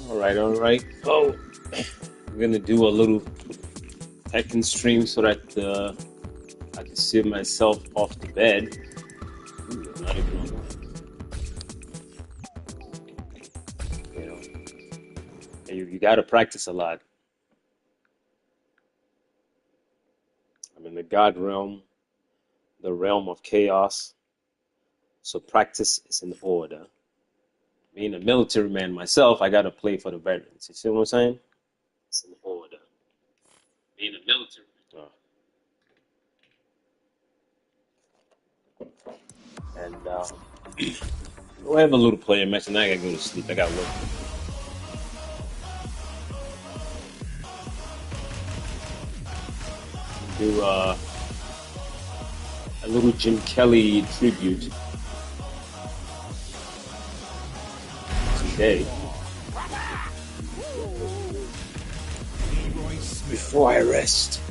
All right. Oh, I'm gonna do a little Tekken stream so that I can see myself off the bed. Ooh, I'm not even online. You know, you gotta practice a lot. I'm in the God realm, the realm of chaos. So practice is in order. Being a military man myself, I gotta play for the veterans. You see what I'm saying? It's in order. Being a military man. And we'll have a little player match, and I gotta go to sleep. I got work. Do a little Jim Kelly tribute today. Before I rest.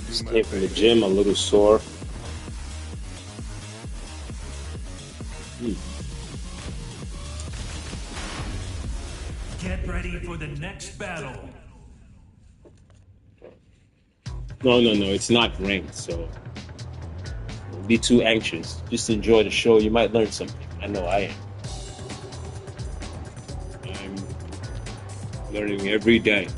Just came from the gym, a little sore. Get ready for the next battle. No, it's not ranked, so don't be too anxious. Just enjoy the show. You might learn something. I know I am. I'm learning every day.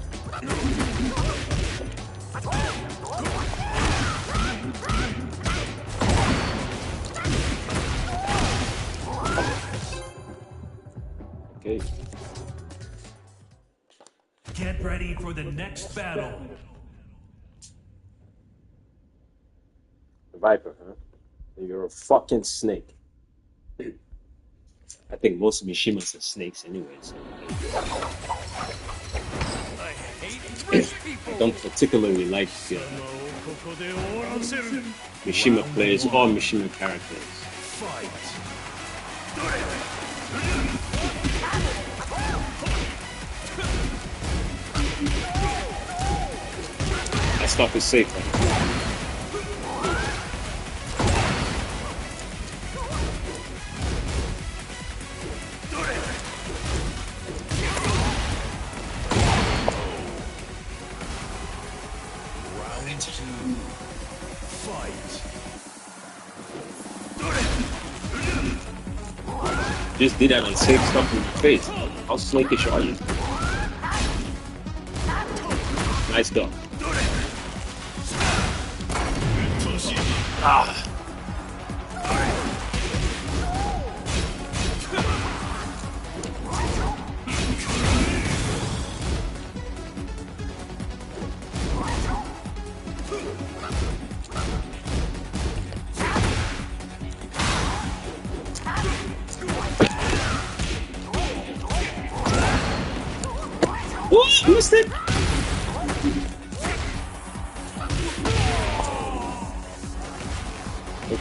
Okay. Get ready for the next battle. Viper, huh? You're a fucking snake. I think most of Mishimas are snakes anyway, so I don't particularly like Mishima players or Mishima characters. That stuff is safe, right? Just did that on safe stuff in your face. How snakish are you? Nice dog. Ah. Whoops, missed it.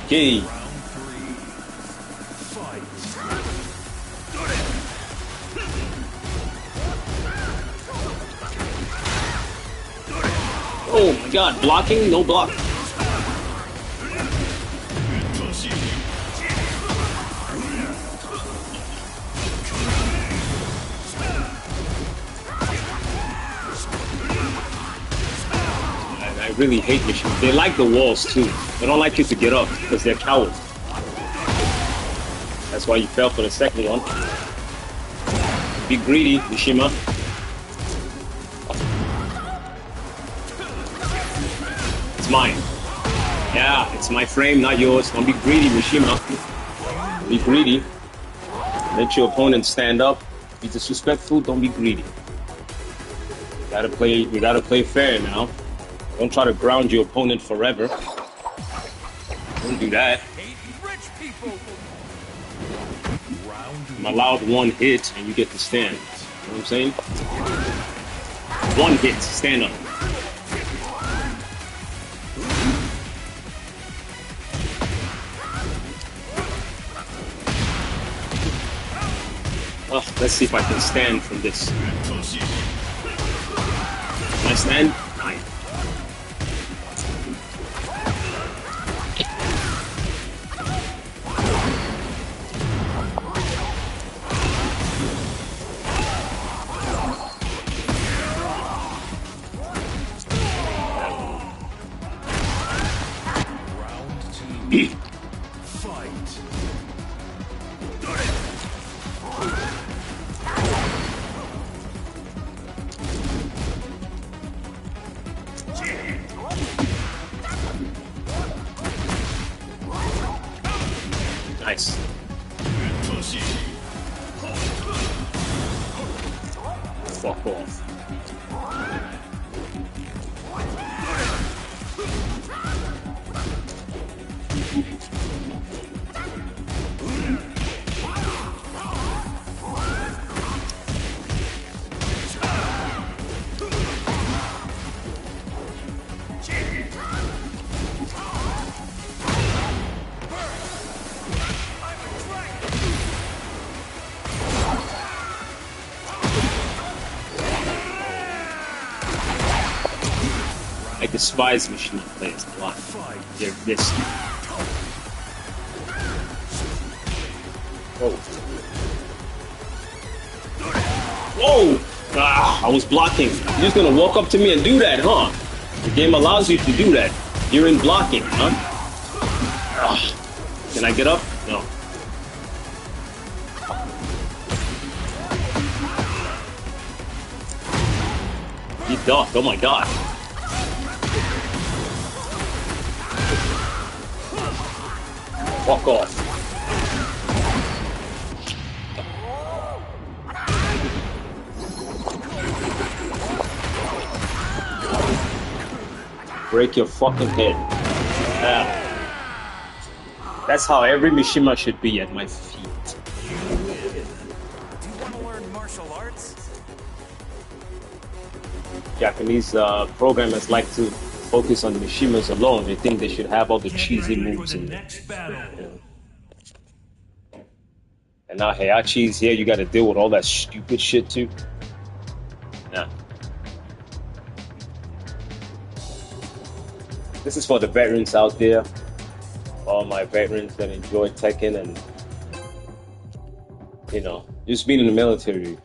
Okay. Oh my god, blocking? No block. I really hate machines. They like the walls too. They don't like you to get up because they're cowards. That's why you fell for the second one. Be greedy, Mishima. It's mine. Yeah, it's my frame, not yours. Don't be greedy, Mishima. Be greedy. Let your opponent stand up. Be disrespectful. Don't be greedy. You gotta play fair now. Don't try to ground your opponent forever. Don't do that. I'm allowed one hit and you get to stand. You know what I'm saying? One hit, stand up. Oh, let's see if I can stand from this. Can I stand? Nine. Fuck off. I despise machine players a lot. They're this. Whoa. Whoa! Ah, I was blocking. You're just gonna walk up to me and do that, huh? The game allows you to do that. You're in blocking, huh? Ah. Can I get up? No. You ducked, oh my god. Fuck off. Break your fucking head. That's how every Mishima should be at my feet. Do you want to learn martial arts? Japanese programmers like to focus on Mishimas alone. They think they should have all the Get cheesy ready moves for the in there. next battle. And now Heihachi's here, you gotta deal with all that stupid shit too. Nah. This is for the veterans out there. All my veterans that enjoy Tekken and, you know, just being in the military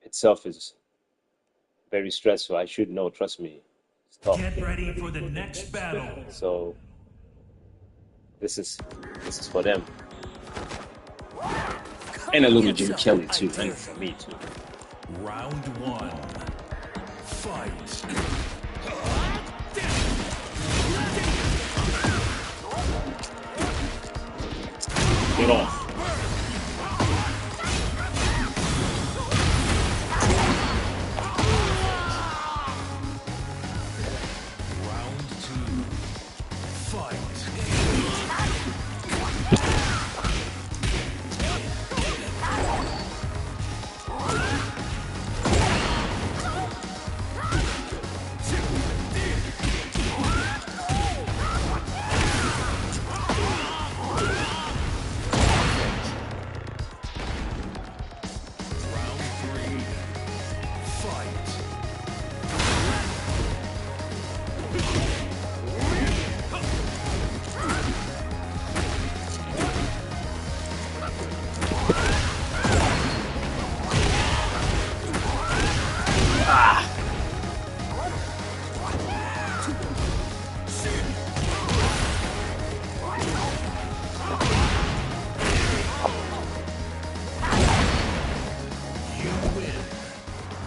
itself is very stressful. I should know, trust me. It's tough. Get ready for the next battle. So this is for them. And a little Jim Kelly too, and for me too. Round one. Fight. Get off. Round two. Fight. Round three. Fight. You win.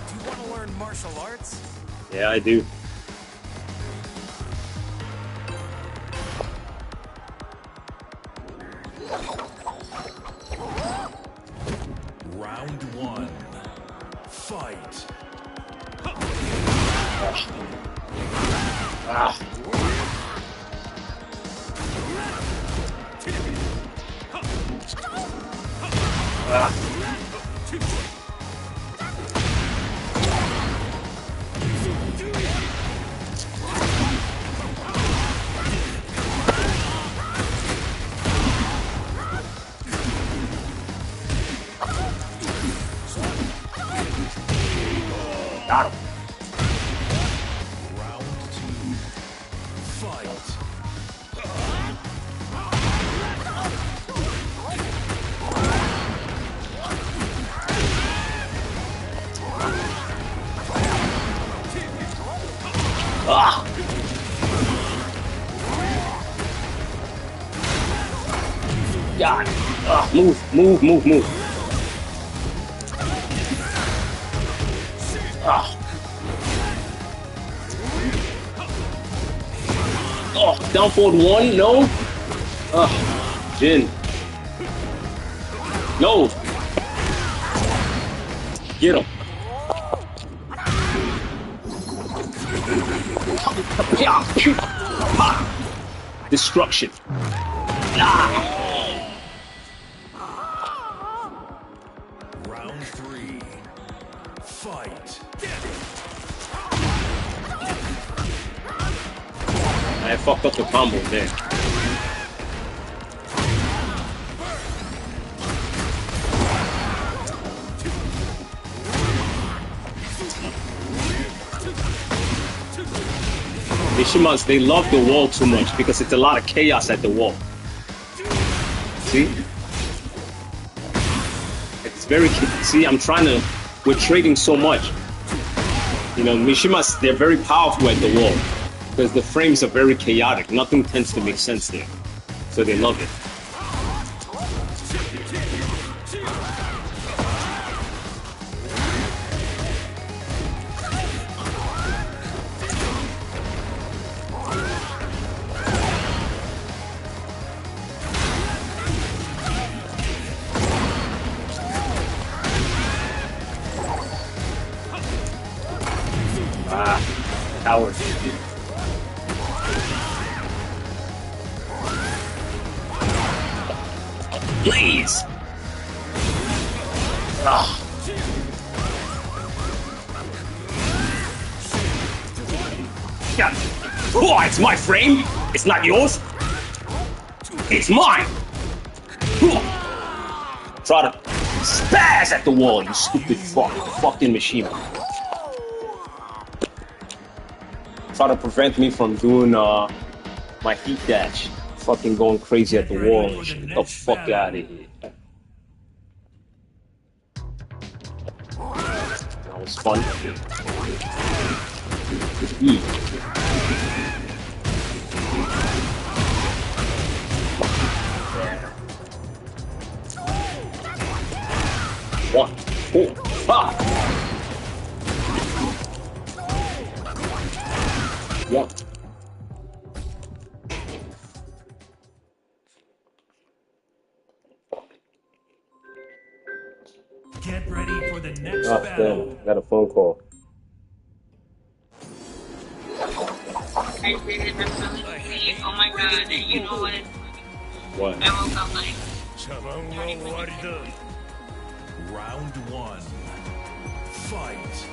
Do you want to learn martial arts? Yeah, I do. Round one. Fight. Ah. Ah. Got him. Round two. Fight. Ah. God. Ah. Move. Ah. Oh, down forward one? No? Ah. Jin. No! Get him! Destruction. Round 3. Fight. I fucked up the combo there. Mishimas, they love the wall too much because it's a lot of chaos at the wall. See? It's very... See, I'm trying to... We're trading so much. You know, Mishimas, they're very powerful at the wall because the frames are very chaotic. Nothing tends to make sense there. So they love it. Coward. Please. Yeah. Oh, it's my frame. It's not yours. It's mine. Try to spaz at the wall, you stupid fucking machine. Try to prevent me from doing my heat dash. Fucking going crazy at the wall and shit. Get the fuck out of here. That was fun. One, four, five. One. Get ready for the next Oh, battle. damn. Got a phone call. I did absolutely. Oh my god, you know what? What? I woke up like Round 1. Fight.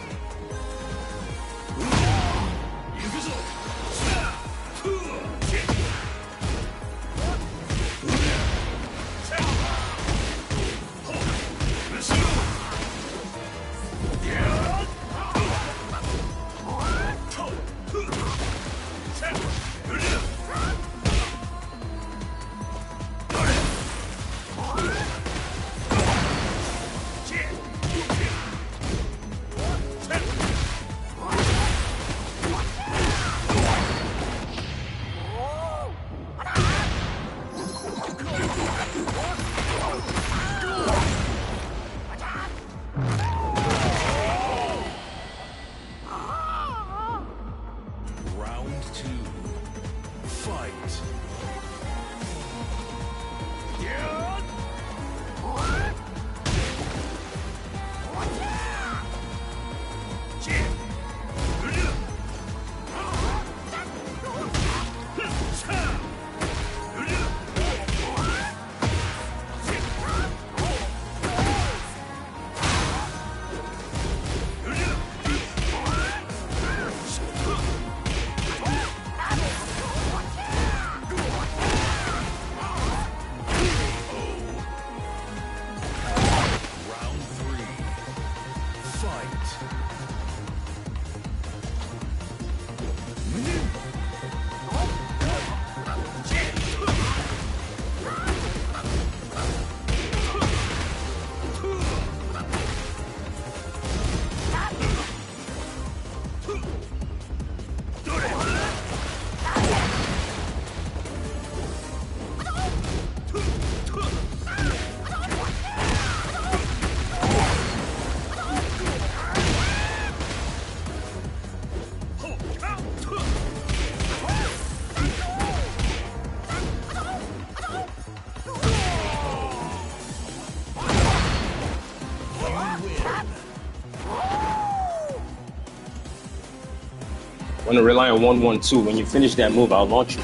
Want to rely on 1-1-2. When you finish that move, I'll launch you.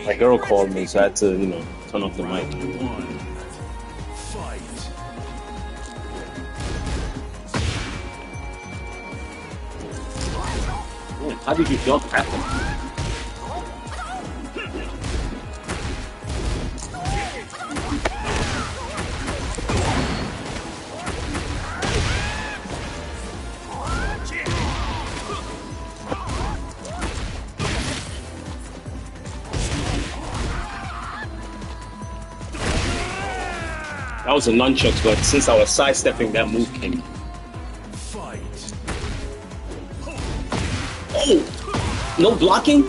My girl called me, so I had to, you know, turn off the mic. Man, how did you jump at them? That was a nunchucks, but since I was sidestepping, that move came. Oh! No blocking?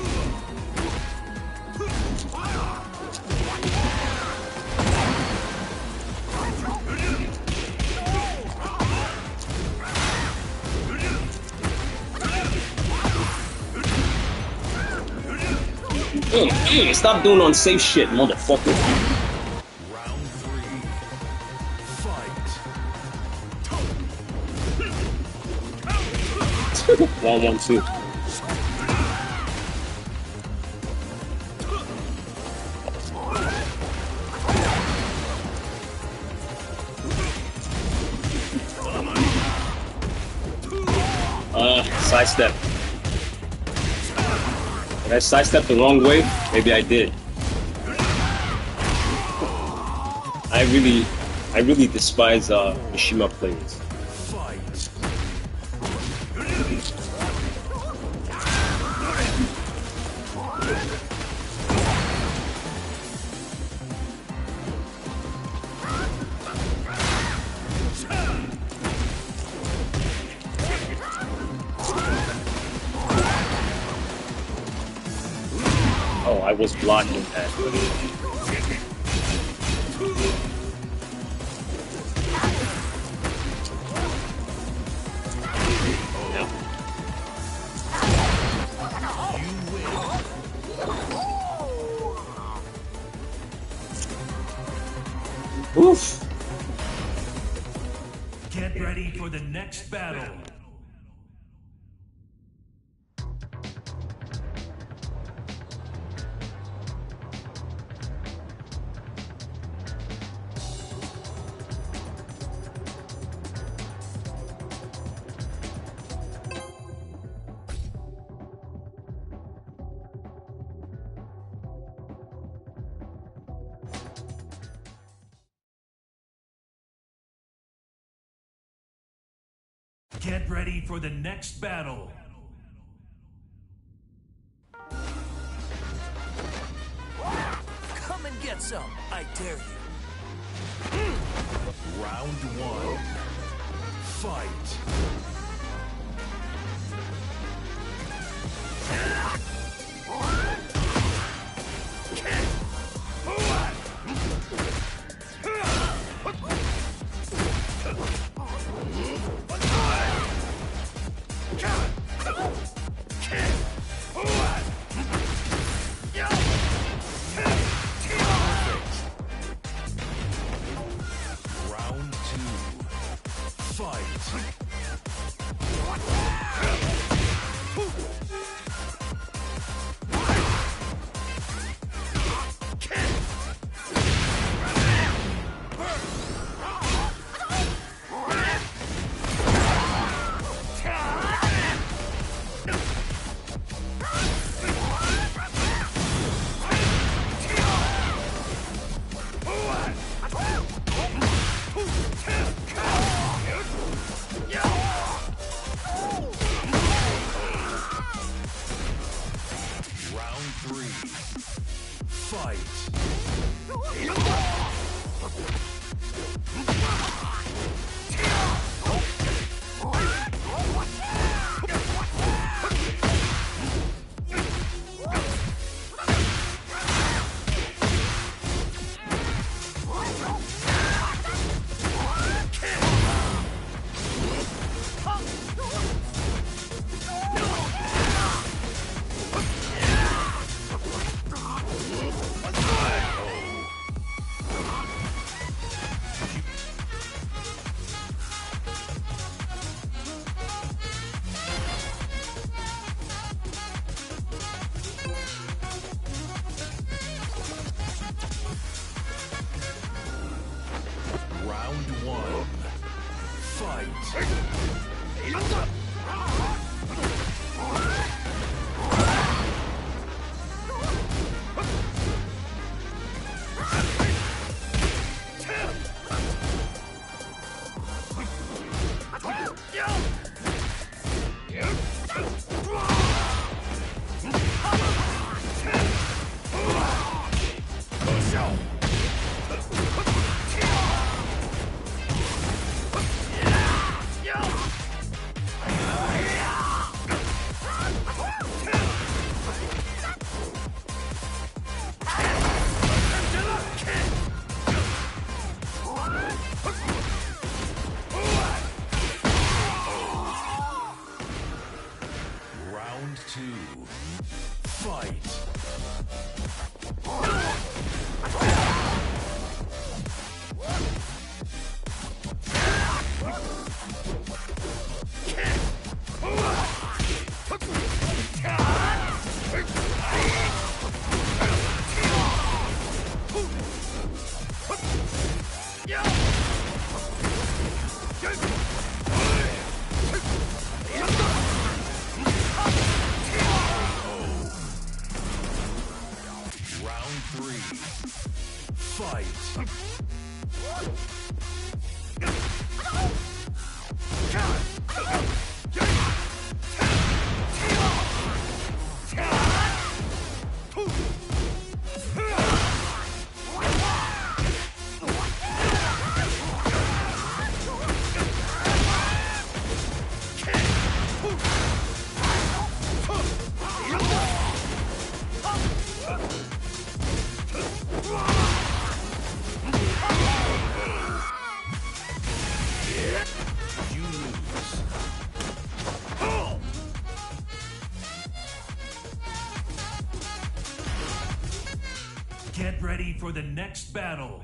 Stop doing unsafe shit, motherfucker. Round 3. Fight. 1-1-2. Sidestep. Did I sidestep the wrong way? Maybe I did. I really despise Mishima plays. Oh, I was blocking that. Oof. Get ready for the next battle. Get ready for the next battle. Come and get some, I dare you. Round 1. Fight. Round 2. Fight. Round 3. Fight. Round one. Fight. Round two. Fight. Round three. Fight. You lose. Get ready for the next battle.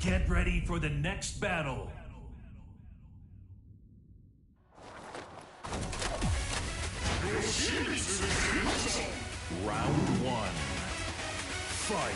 Get ready for the next battle. Round one. Fight.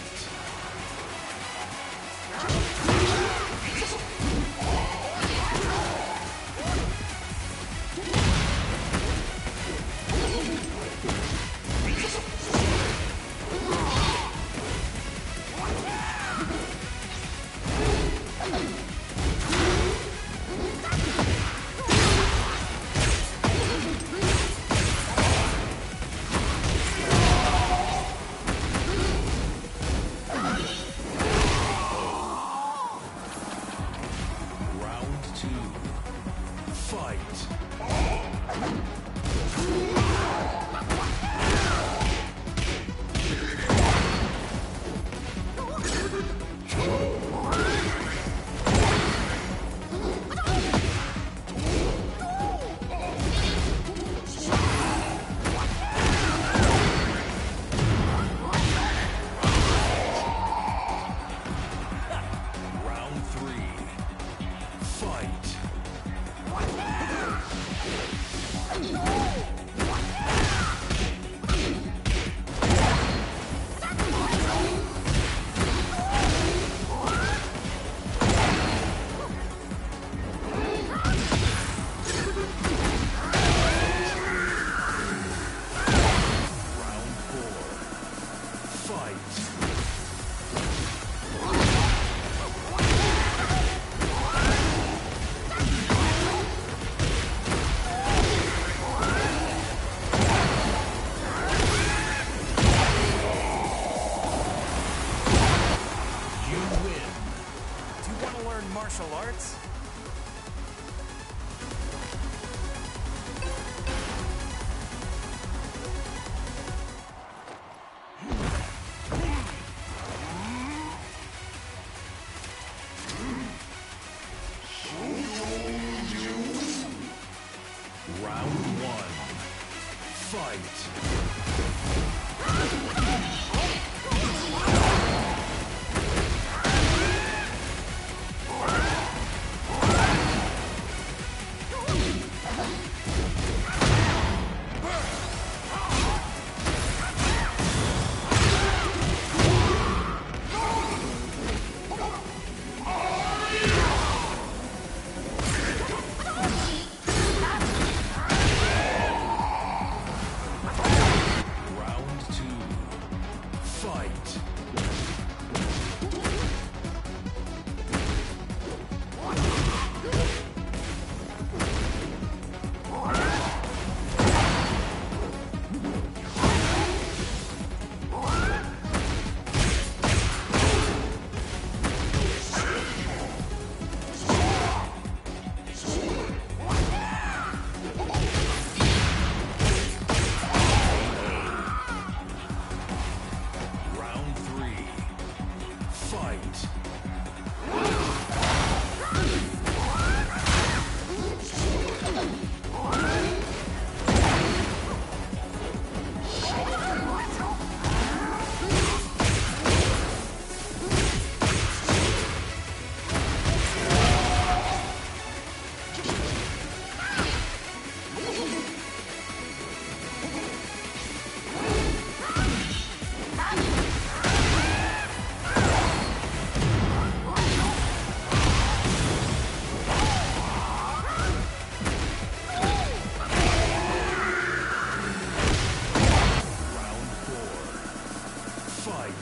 martial arts? Round one. Fight. Round two. Fight. Round three. Fight. Round four. Fight.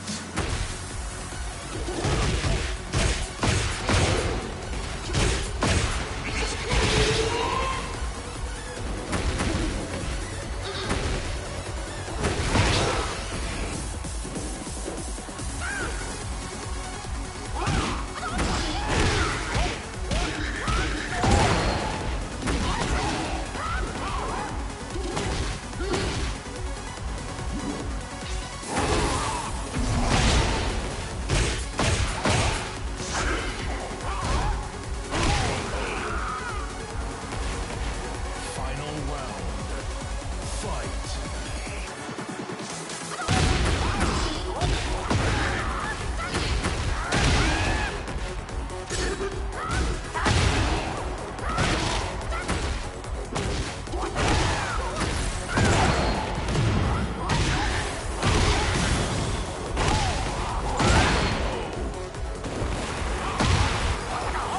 Final round. Fight.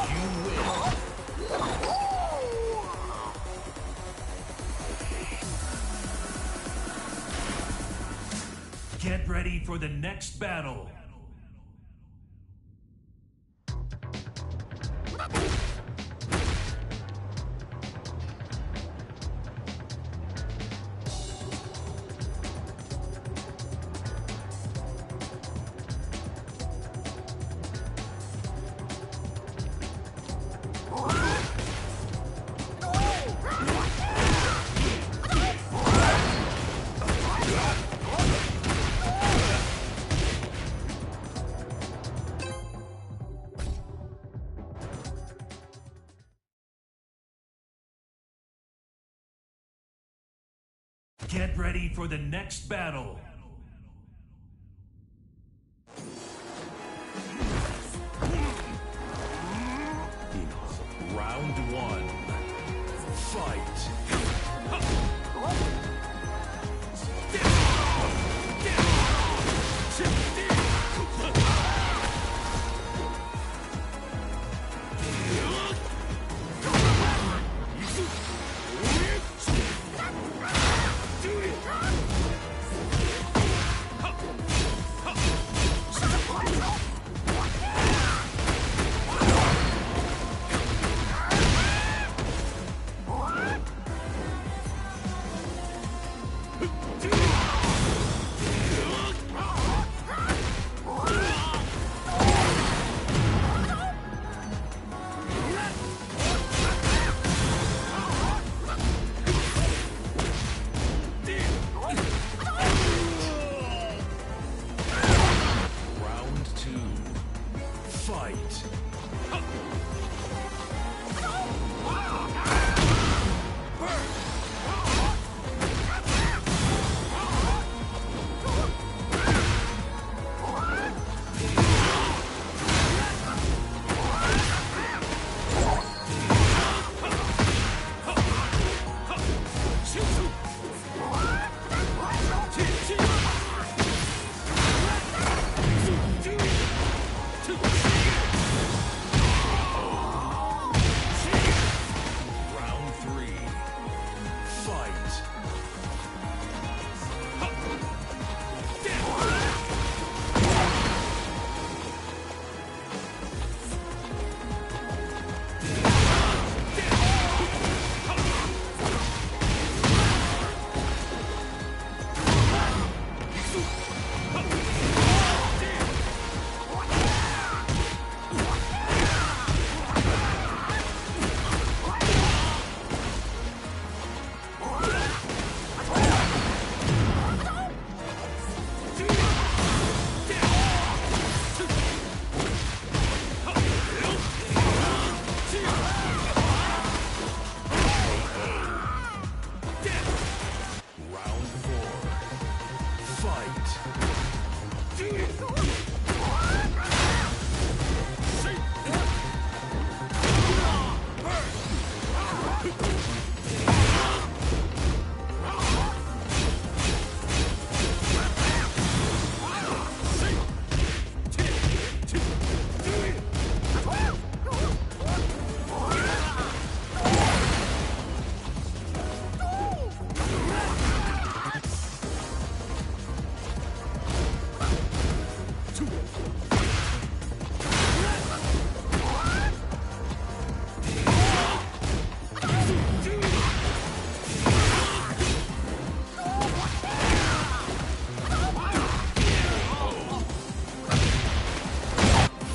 You win. Get ready for the next battle. Get ready for the next battle. Round one. Fight. Fight. Round three. Fight. Round four. Fight.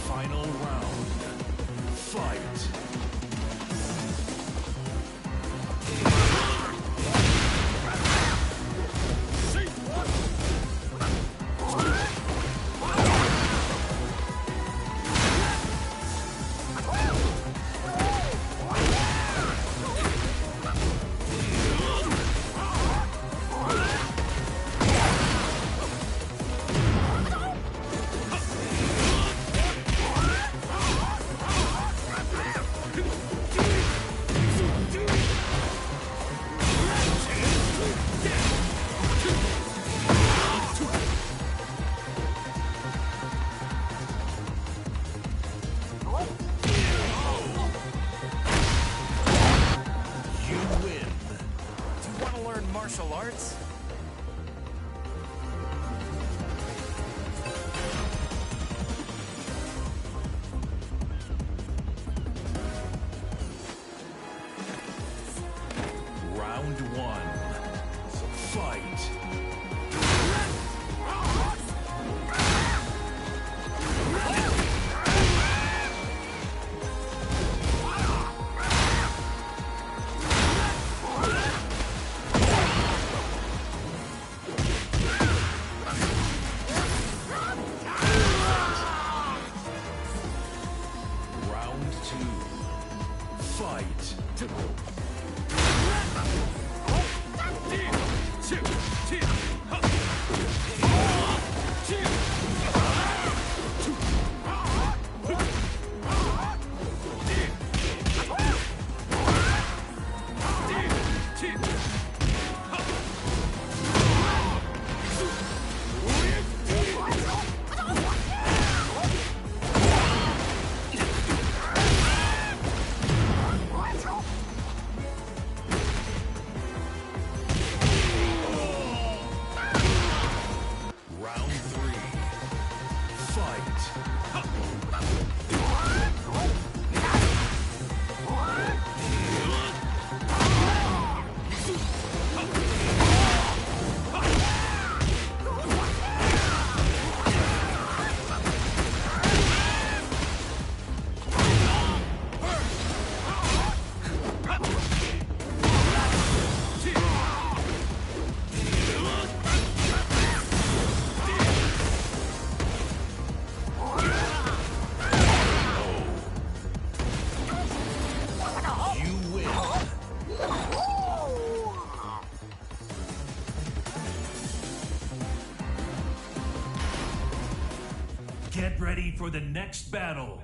Final round. Fight. You win. Do you want to learn martial arts? Round one. Fight. Round two. Fight. Round three. Fight. Get ready for the next battle.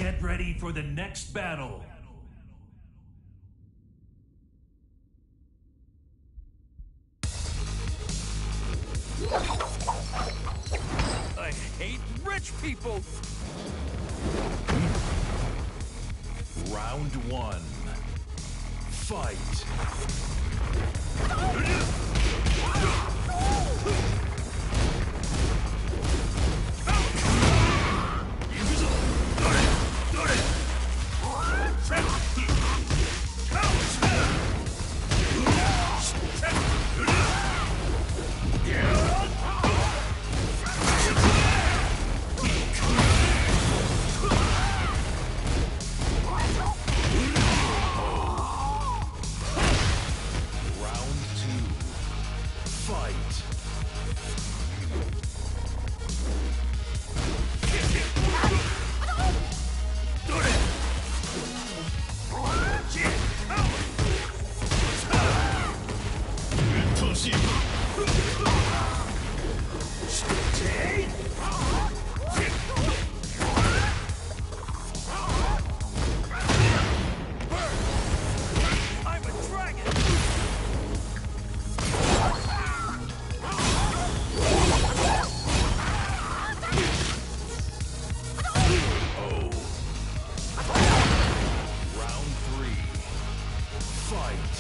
Get ready for the next battle. I hate rich people! Round one. Fight. Round two. Fight. I'm a dragon! Round three. Fight.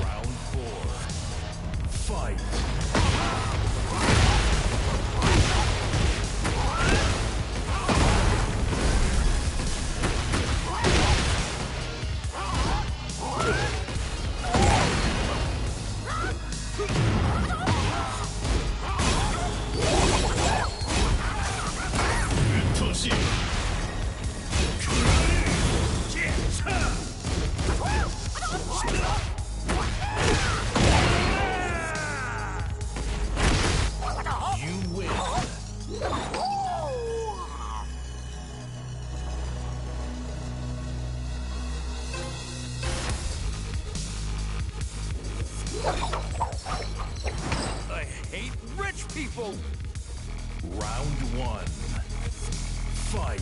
Round four. Fight. You win. I hate rich people! Round one. Fight.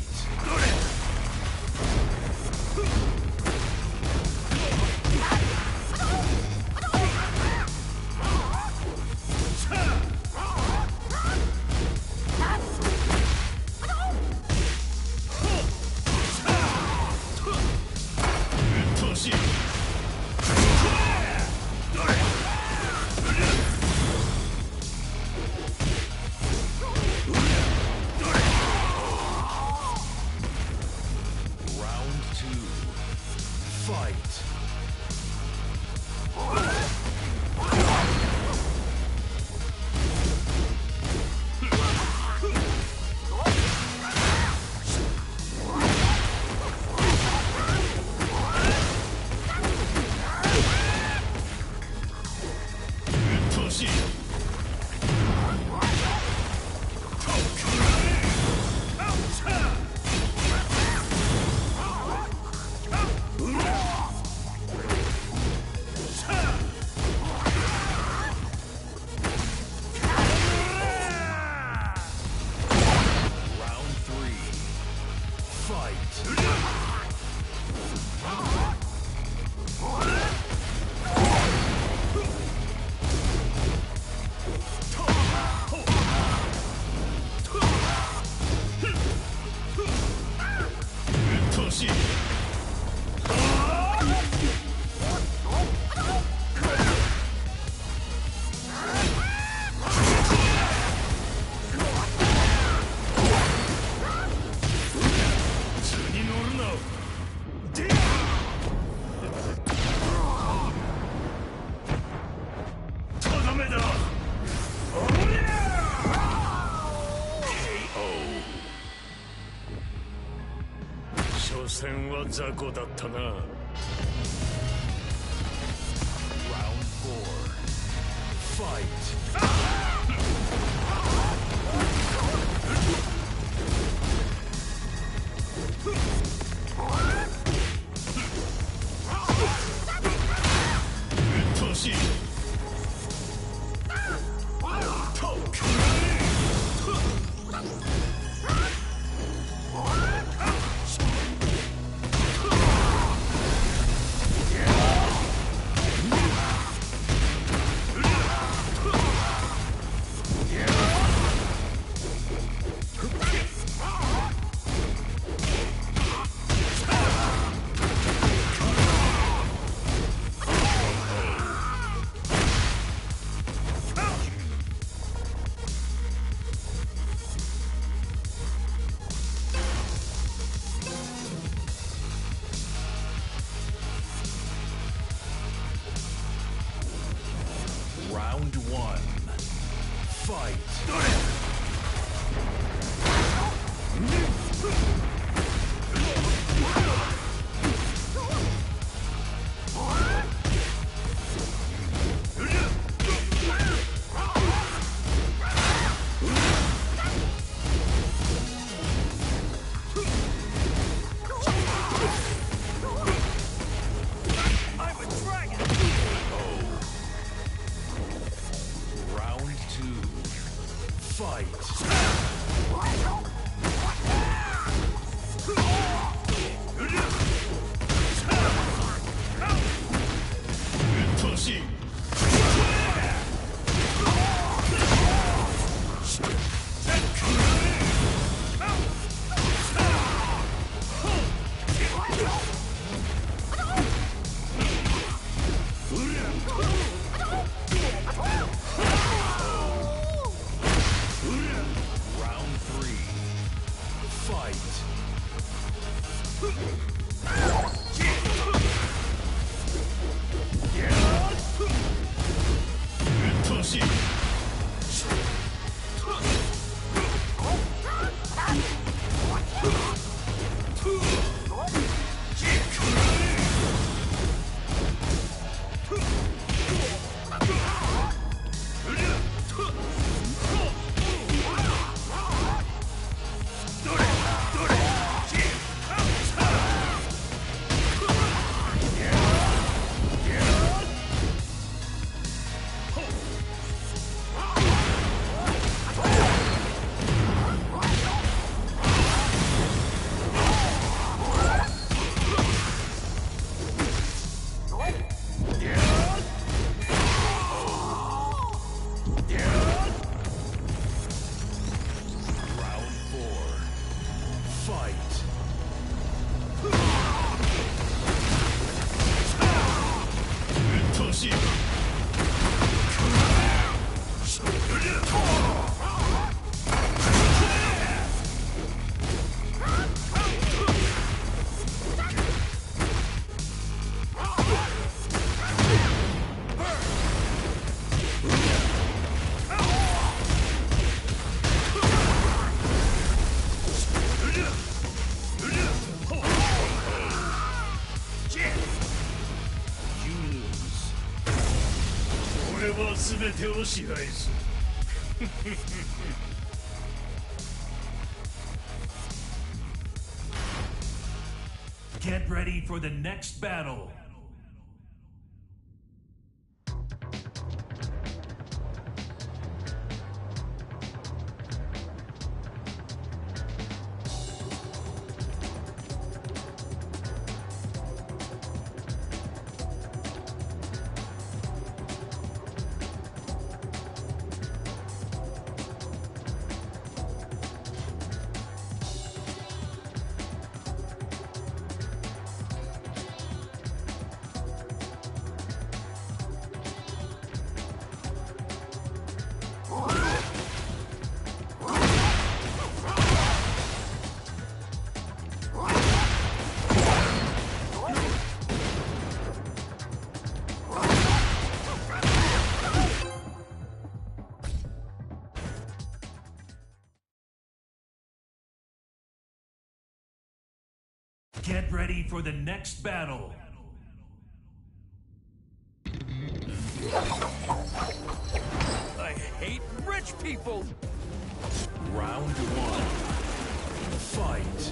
戦は雑魚だったな。Round 4 Fight! うっとうしい。Round 1 Fight! I'm a dragon! Round 2 Fight! うっとうしい。Round 3 Fight! うっとうしい。Round 4 Fight! うっとうしい。You lose. 俺は全てを支配する。Get ready for the next battle. Get ready for the next battle. I hate rich people! Round one. Fight.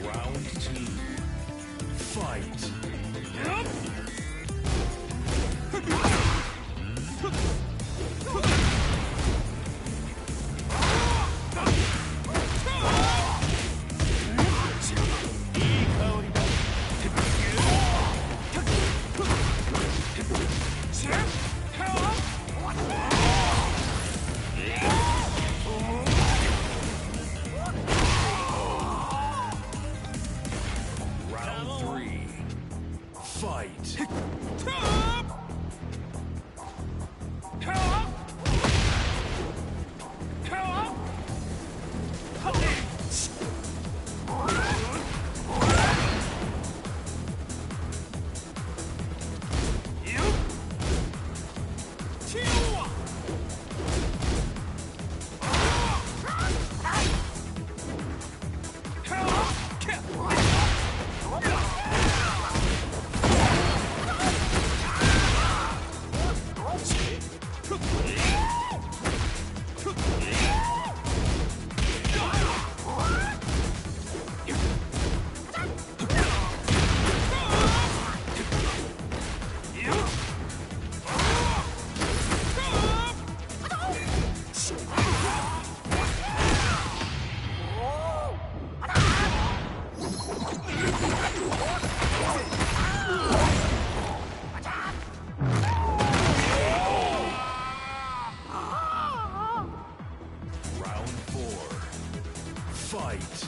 Round two. Fight. Round three. Fight. Round four. Fight.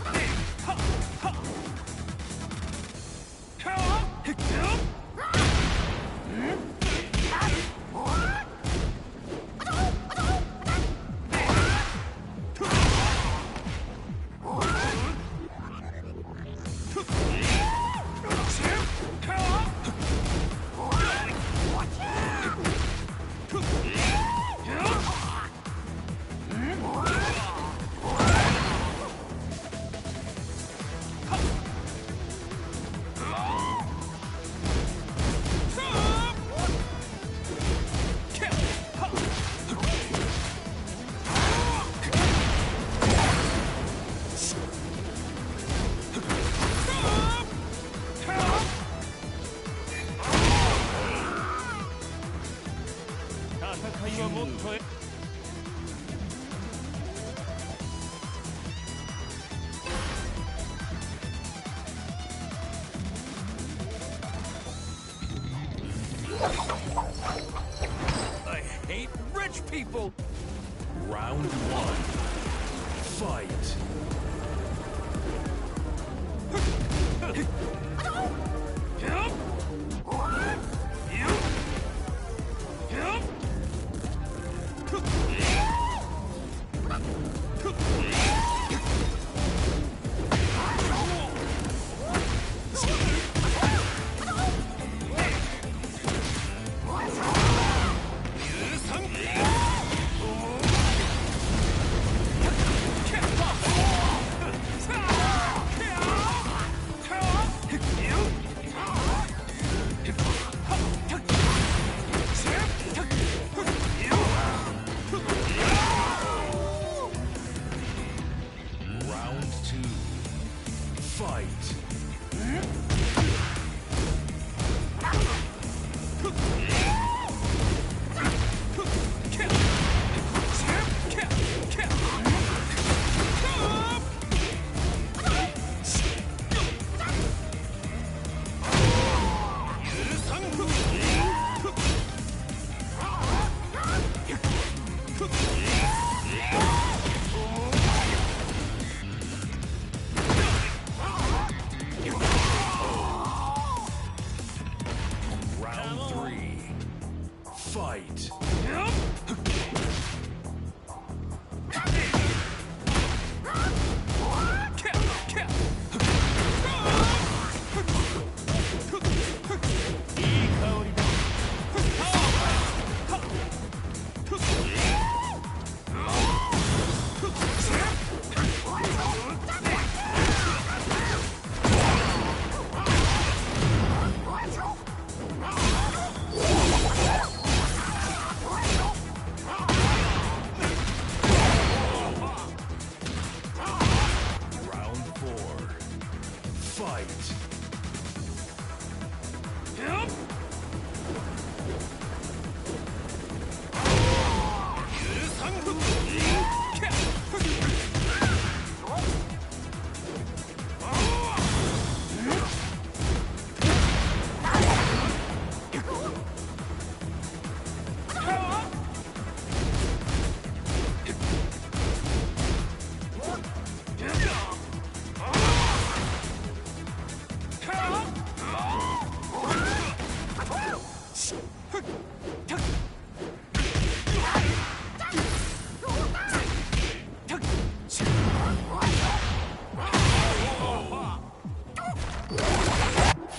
I hate rich people! Round one. Fight.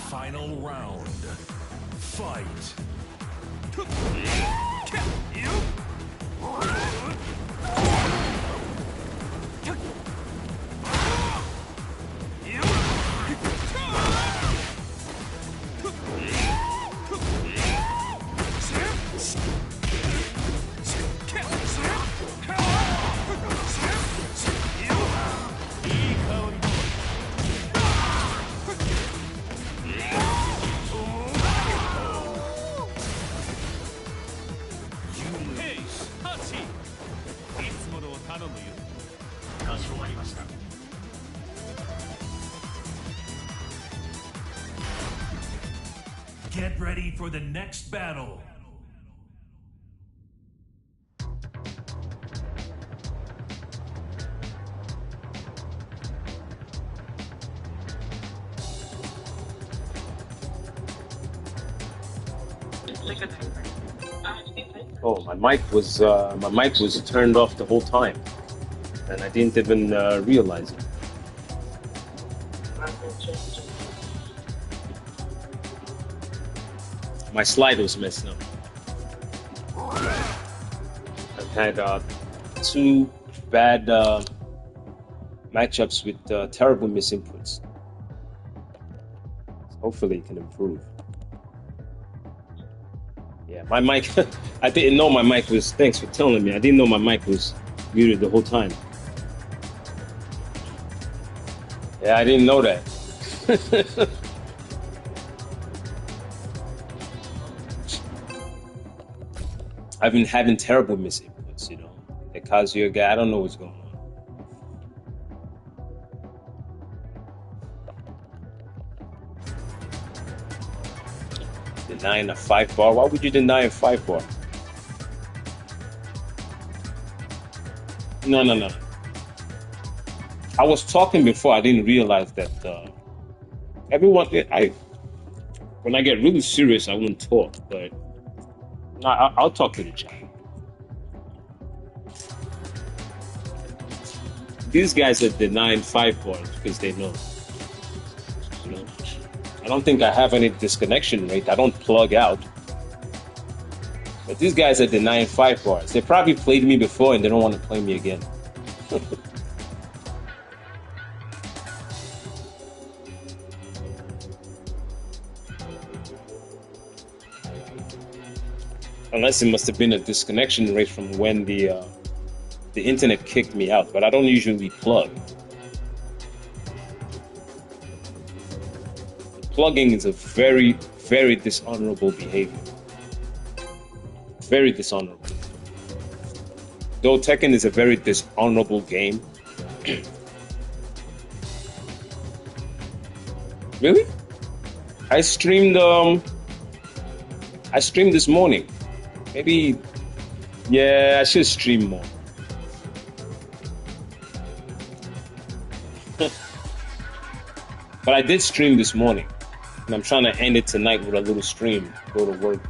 Final round. Fight. Get ready for the next battle. It's like a timer. Oh, my mic was turned off the whole time, and I didn't even realize it. My slide was messed up. I've had two bad matchups with terrible misinputs. Hopefully, it can improve. Yeah, my mic. I didn't know my mic was. Thanks for telling me. I didn't know my mic was muted the whole time. Yeah, I didn't know that. I've been having terrible misinputs, you know. The Kazuya guy, I don't know what's going on. Denying a 5-bar? Why would you deny a 5-bar? No. I was talking before. I didn't realize that everyone. When I get really serious, I won't talk. But no, I'll talk to the chat. These guys are denying 5-bars because they know. You know, I don't think I have any disconnection rate. I don't plug out. But these guys are denying 5-bars. They probably played me before and they don't want to play me again. Unless it must have been a disconnection rate from when the internet kicked me out, but I don't usually plug. Plugging is a very, very dishonorable behavior. Very dishonorable. Though Tekken is a very dishonorable game. Really? I streamed this morning. Maybe, yeah, I should stream more. But I did stream this morning, and I'm trying to end it tonight with a little stream. Go to work.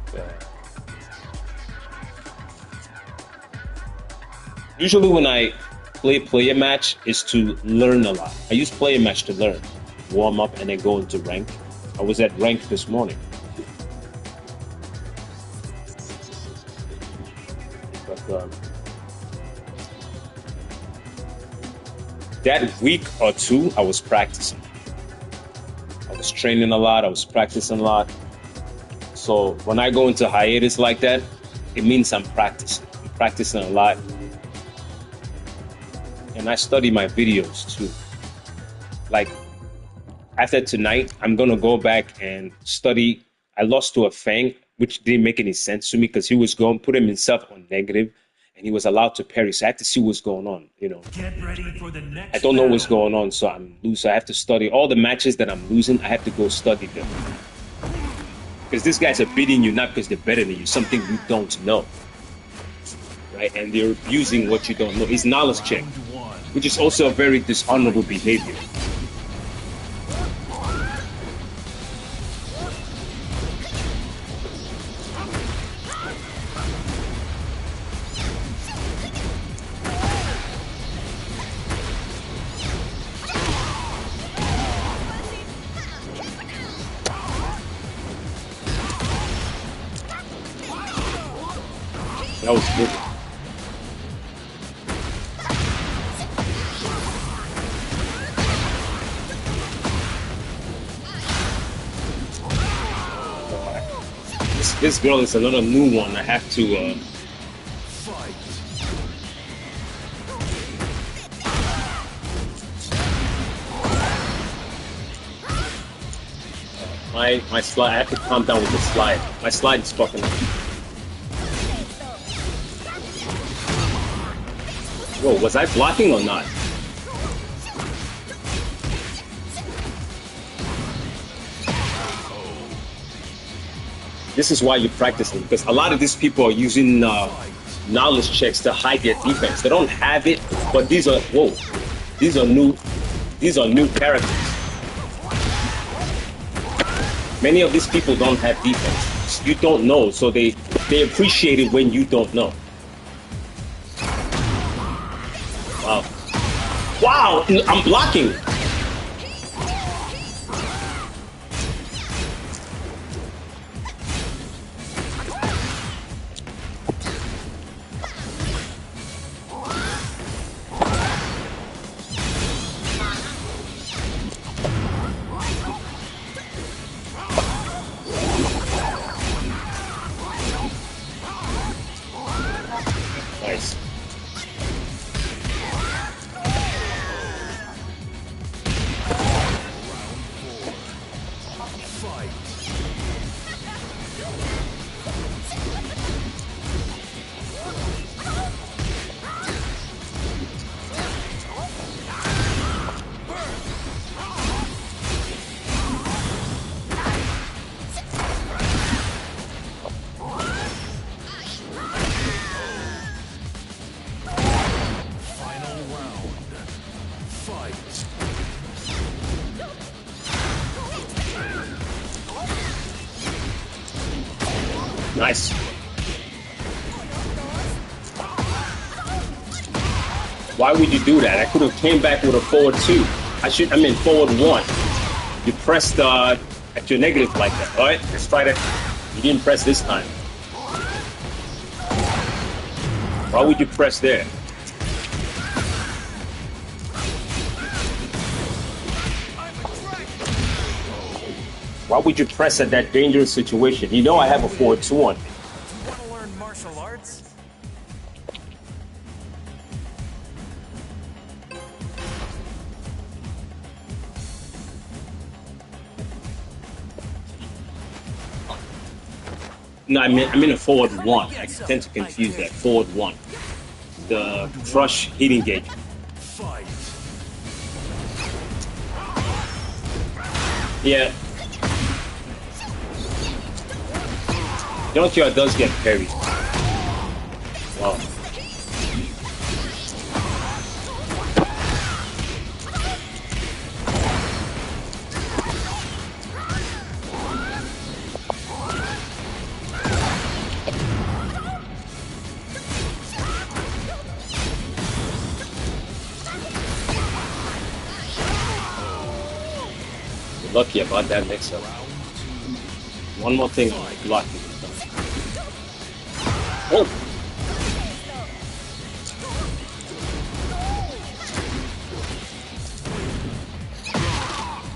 Usually when I play a match, is to learn a lot. I use play a match to learn, warm up, and then go into rank. I was at rank this morning. But that week or two, I was practicing. I was training a lot. I was practicing a lot. So when I go into hiatus like that, it means I'm practicing. I'm practicing a lot. And I study my videos too. Like after tonight, I'm going to go back and study. I lost to a Fang, which didn't make any sense to me because he was going to put himself on negative and he was allowed to parry. So I have to see what's going on, you know. Get ready for the next I don't know what's going on, so I'm loose. I have to study all the matches that I'm losing. I have to go study them. Because these guys are beating you not because they're better than you, something you don't know. Right? And they're abusing what you don't know. It's knowledge check, which is also a very dishonorable behavior. That was good. This girl is another new one. I have to. Fight. My slide. I have to calm down with the slide. My slide is fucking. Whoa, was I blocking or not? This is why you're practicing, because a lot of these people are using knowledge checks to hide their defense. They don't have it, but these are new characters. Many of these people don't have defense. You don't know, so they appreciate it when you don't know. Wow. Wow, I'm blocking. Nice. Nice. Why would you do that? I could have came back with a forward 2. I mean forward 1. You pressed at your negative like that. All right, let's try that. You didn't press this time. Why would you press there? Why would you press at that dangerous situation? You know I have a forward 2 on me. You want to learn martial arts? No, I'm in a forward 1. I tend to confuse that. Forward 1. The crush heating gauge. Fight. Yeah. Don't you? It does get parried. Wow. You're lucky about that mix-up. One more thing, lucky. Oh!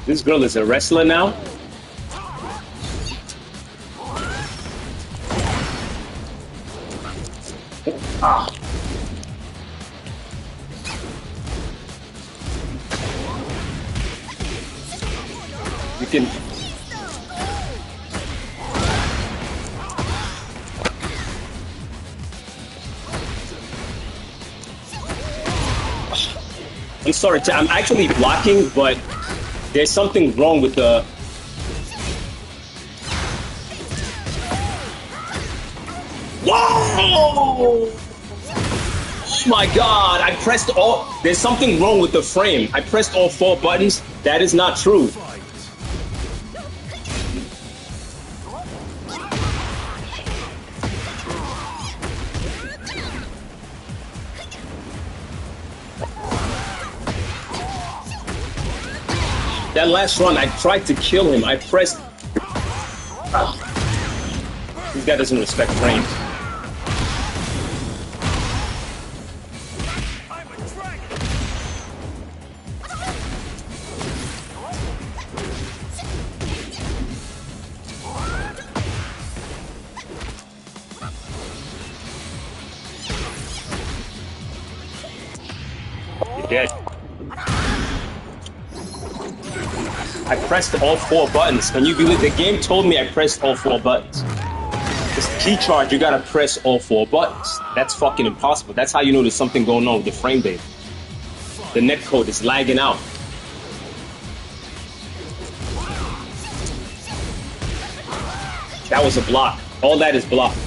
This girl is a wrestler now? Ah! You can... I'm sorry, I'm actually blocking, but there's something wrong with the... Whoa! Oh my god, I pressed all... There's something wrong with the frame. I pressed all 4 buttons. That is not true. That last run, I tried to kill him. I pressed... Ah. This guy doesn't respect frames. dead. I pressed all 4 buttons. Can you believe the game told me I pressed all 4 buttons? This key charge, you gotta press all 4 buttons. That's fucking impossible. That's how you know there's something going on with the frame rate. The netcode is lagging out. That was a block. All that is blocked.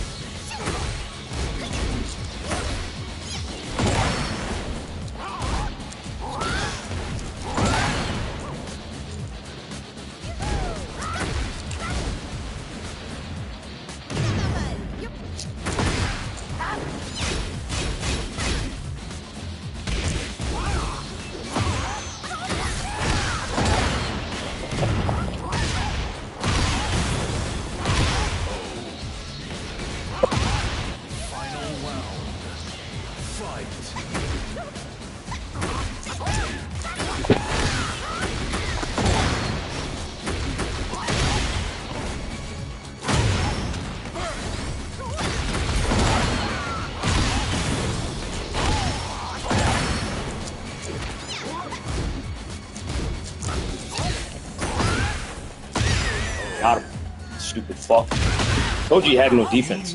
Got him. Stupid fuck. Told you he had no defense.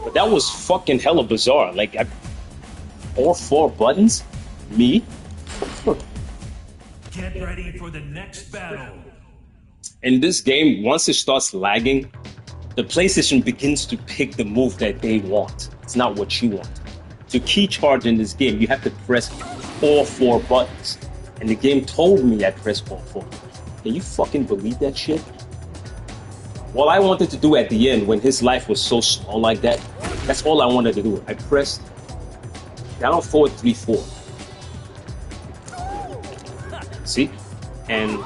But that was fucking hella bizarre. Like, all 4 buttons? Me? Get ready for the next battle. In this game, once it starts lagging, the PlayStation begins to pick the move that they want. It's not what you want. To key charge in this game, you have to press all 4 buttons. And the game told me I pressed all 4. Can you fucking believe that shit? All I wanted to do at the end, when his life was so small like that, that's all I wanted to do. I pressed down forward 3 4. See? And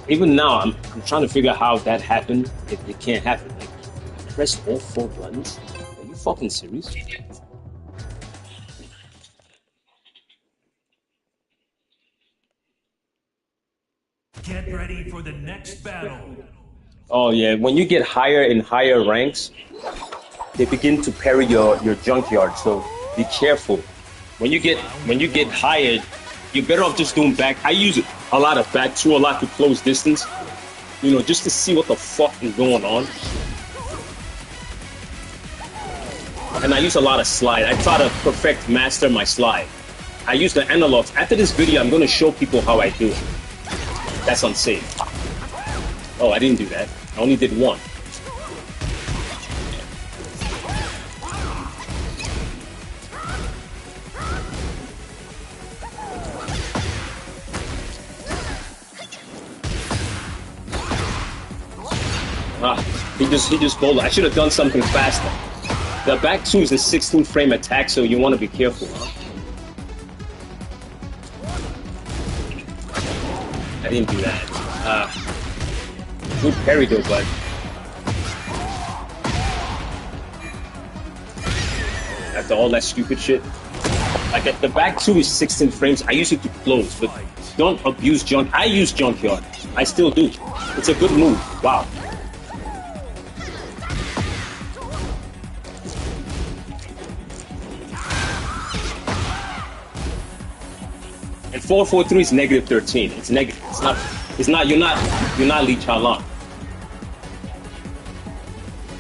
even now, I'm trying to figure out how that happened. It can't happen. Like, I pressed all 4 buttons. Are you fucking serious? Get ready for the next battle. Oh yeah, when you get higher in higher ranks, they begin to parry your junkyard. So be careful. When you get higher, you're better off just doing back. I use a lot of back two, a lot to close distance. You know, just to see what the fuck is going on. And I use a lot of slide. I try to master my slide. I use the analogs. After this video, I'm going to show people how I do it. That's unsafe. Oh, I didn't do that. I only did one. He just bowled. I should have done something faster. The back two is a 16 frame attack, so you want to be careful. I didn't do that. Good parry though, bud. After all that stupid shit. Like the back two is 16 frames. I use it to close, but don't abuse junk. I use junkyard. I still do. It's a good move. Wow. And 443 is negative 13. It's negative. It's not. You're not Lee Cha-Lan.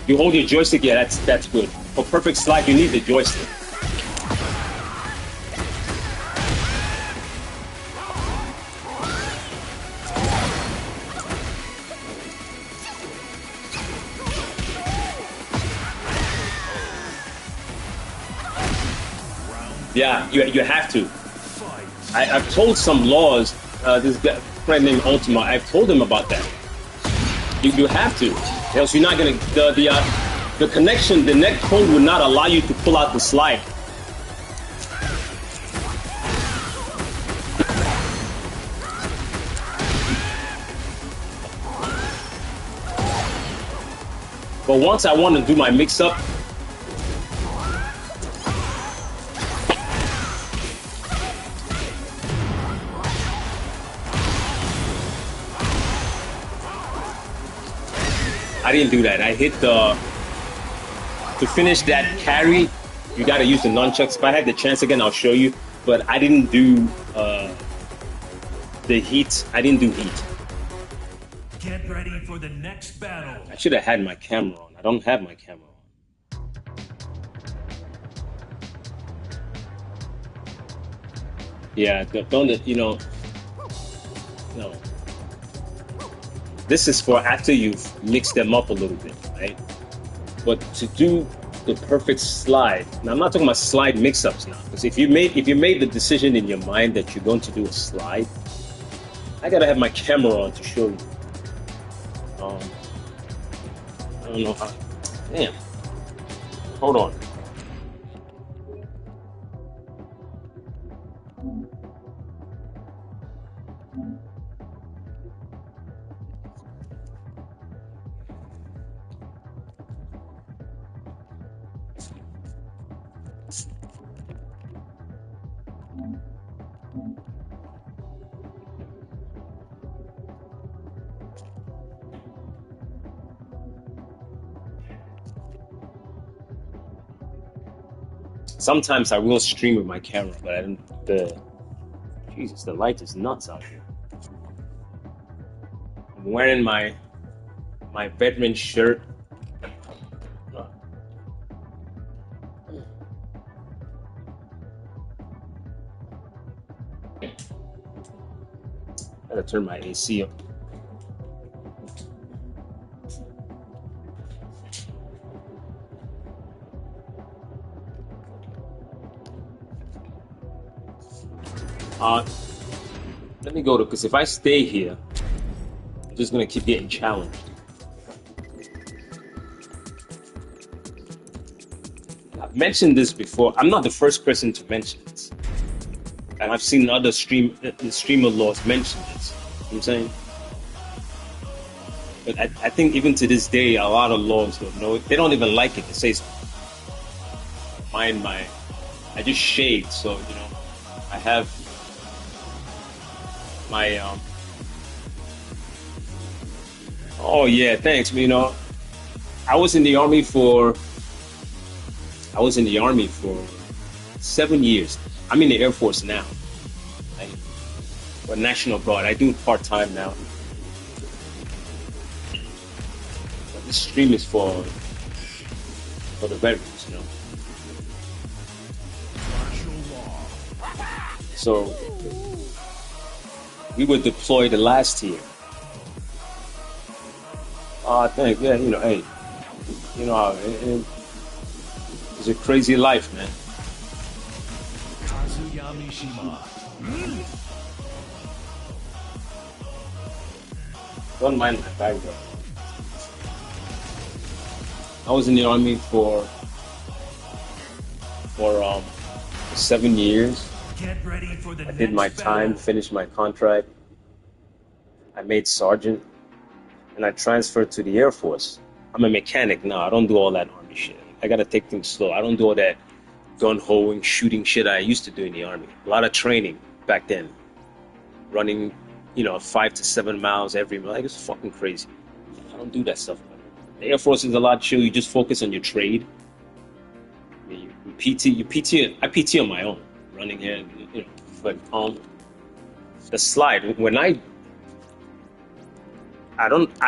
You hold your joystick. Yeah, that's good. For perfect slide, you need the joystick. Yeah, you have to. I've told some laws. This guy, friend named Ultima. I've told him about that. You have to, else you're not gonna. The connection, the net code will not allow you to pull out the slide. But once I want to do my mix-up. I didn't do that. I hit to finish that carry, You got to use the nunchucks. If I had the chance again, I'll show you. But I didn't do the heat. I didn't do heat. Get ready for the next battle. I should have had my camera on. I don't have my camera on. Yeah, don't you know? No. This is for after you've mixed them up a little bit, right? But to do the perfect slide. Now I'm not talking about slide mix-ups now, because if you made the decision in your mind that you're going to do a slide, I gotta have my camera on to show you. I don't know how. Damn. Hold on. Sometimes I will stream with my camera, but I don't. Jesus, the light is nuts out here. I'm wearing my veteran shirt. Gotta turn my AC up. Let me go to, because if I stay here, I'm just gonna keep getting challenged. I've mentioned this before. I'm not the first person to mention this, and I've seen other streamer laws mention this. You know what I'm saying, but I think even to this day, a lot of laws don't know it. They don't even like it. It says, I just shaved, so you know, I have my oh yeah, thanks. You know, I was in the army for 7 years. I'm in the Air Force now, right? But National Guard. I do it part-time now. But this stream is for the veterans, you know. So we were deployed the last year. Thanks. Yeah, you know, hey, you know, it's a crazy life, man. Don't mind my background. I was in the army for 7 years. Get ready for the I did my time, finished my contract. I made sergeant, and I transferred to the Air Force. I'm a mechanic now. I don't do all that army shit. I gotta take things slow. I don't do all that gun-hoing, shooting shit I used to do in the army. A lot of training back then. Running, you know, 5 to 7 miles every mile. Like, it's fucking crazy. I don't do that stuff. The Air Force is a lot chill. You just focus on your trade. I mean, I PT on my own. Running here, you know, but the slide, when I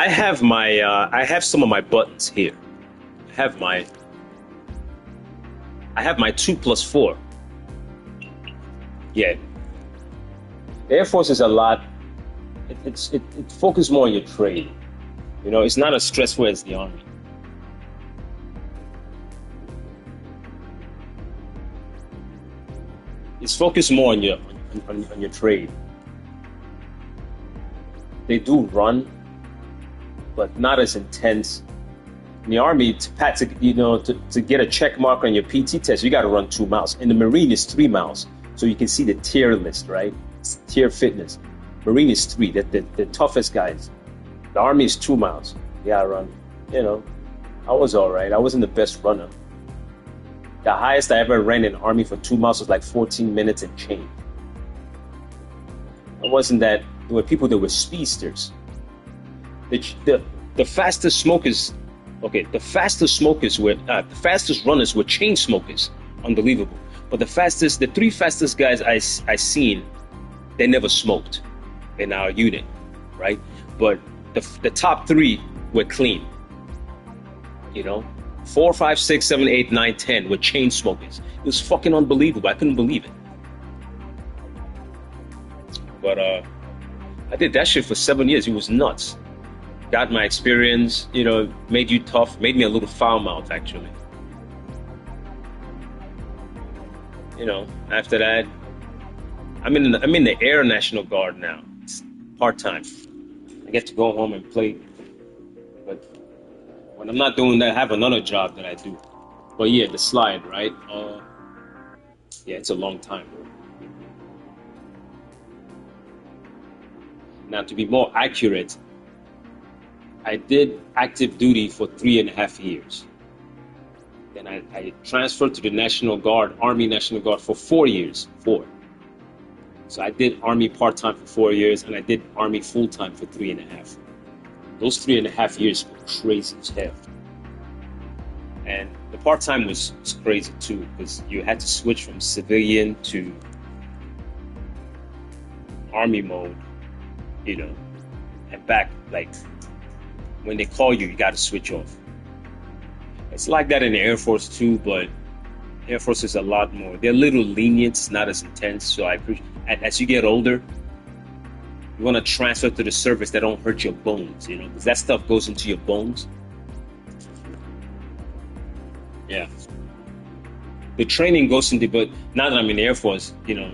have my I have some of my buttons here. I have my 2+4. Yeah, the Air Force is a lot. It focuses more on your trade. You know, it's not as stressful as the Army. It's focused more on your trade. They do run, but not as intense. In the Army, to get a check mark on your PT test, you got to run 2 miles. In the Marine, it's 3 miles. So you can see the tier list, right? It's tier fitness. Marine is 3. The toughest guys. The Army is 2 miles. You got to run. You know, I was all right. I wasn't the best runner. The highest I ever ran in Army for 2 miles was like 14 minutes and change. It wasn't that. There were people that were speedsters. The fastest smokers, okay, the fastest runners were chain smokers. unbelievable. But the three fastest guys I seen, they never smoked in our unit, right? But the top three were clean. You know, 4, 5, 6, 7, 8, 9, 10 were chain smokers. It was fucking unbelievable. I couldn't believe it. But I did that shit for 7 years. It was nuts. Got my experience, you know, made you tough, made me a little foul mouth actually. You know, after that, I'm in the Air National Guard now. It's part-time. I get to go home and play. But when I'm not doing that, I have another job that I do. But yeah, the slide, right? Yeah, it's a long time. Now, to be more accurate, I did active duty for 3.5 years. Then I transferred to the National Guard, Army National Guard for 4 years. 4. So I did Army part-time for 4 years, and I did Army full-time for 3.5. Those 3.5 years were crazy as hell. And the part-time was crazy too, because you had to switch from civilian to Army mode, you know, and back. Like, when they call you, you got to switch off. It's like that in the Air Force too, but Air Force is a lot more. They're a little lenient, it's not as intense. So I appreciate. As you get older, you want to transfer to the service that don't hurt your bones, you know, because that stuff goes into your bones. Yeah. The training goes into, but now that I'm in the Air Force, you know,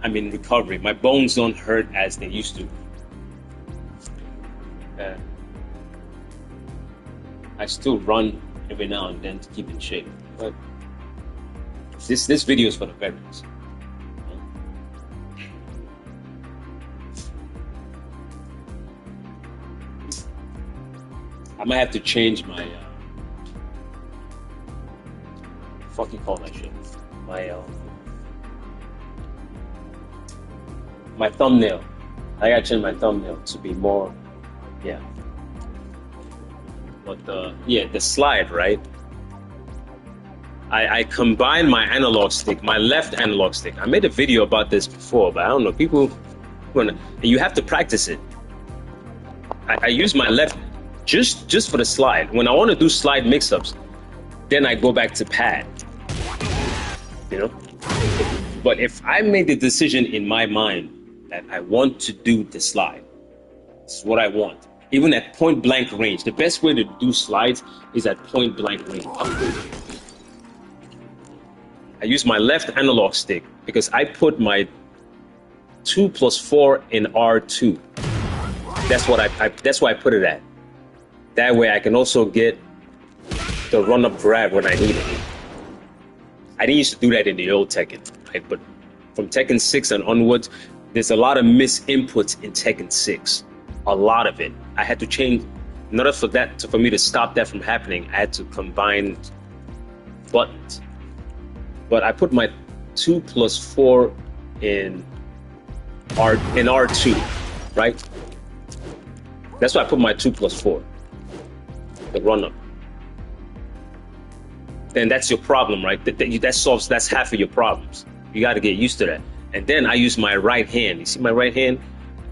I'm in recovery. My bones don't hurt as they used to. I still run every now and then to keep in shape, but this video is for the veterans. I might have to change my fuck you call that shit? My thumbnail. I gotta change my thumbnail to be more, yeah. But the slide, right? I combine my analog stick, my left analog stick. I made a video about this before, but I don't know, people, you have to practice it. I use my left just for the slide. When I want to do slide mix-ups, then I go back to pad, you know? But if I made the decision in my mind that I want to do the slide, this is what I want. Even at point blank range, the best way to do slides is at point blank range. I use my left analog stick because I put my 2+4 in R2. That's why I put it at. That way I can also get the run-up grab when I need it. I didn't used to do that in the old Tekken, right? But from Tekken 6 and onwards, there's a lot of misinputs in Tekken 6. A lot of it. I had to change, in order for me to stop that from happening, I had to combine buttons. But I put my 2+4 in R2, right? That's why I put my 2+4, the run-up. Then that's your problem, right? That's half of your problems. You got to get used to that. And then I use my right hand. You see my right hand?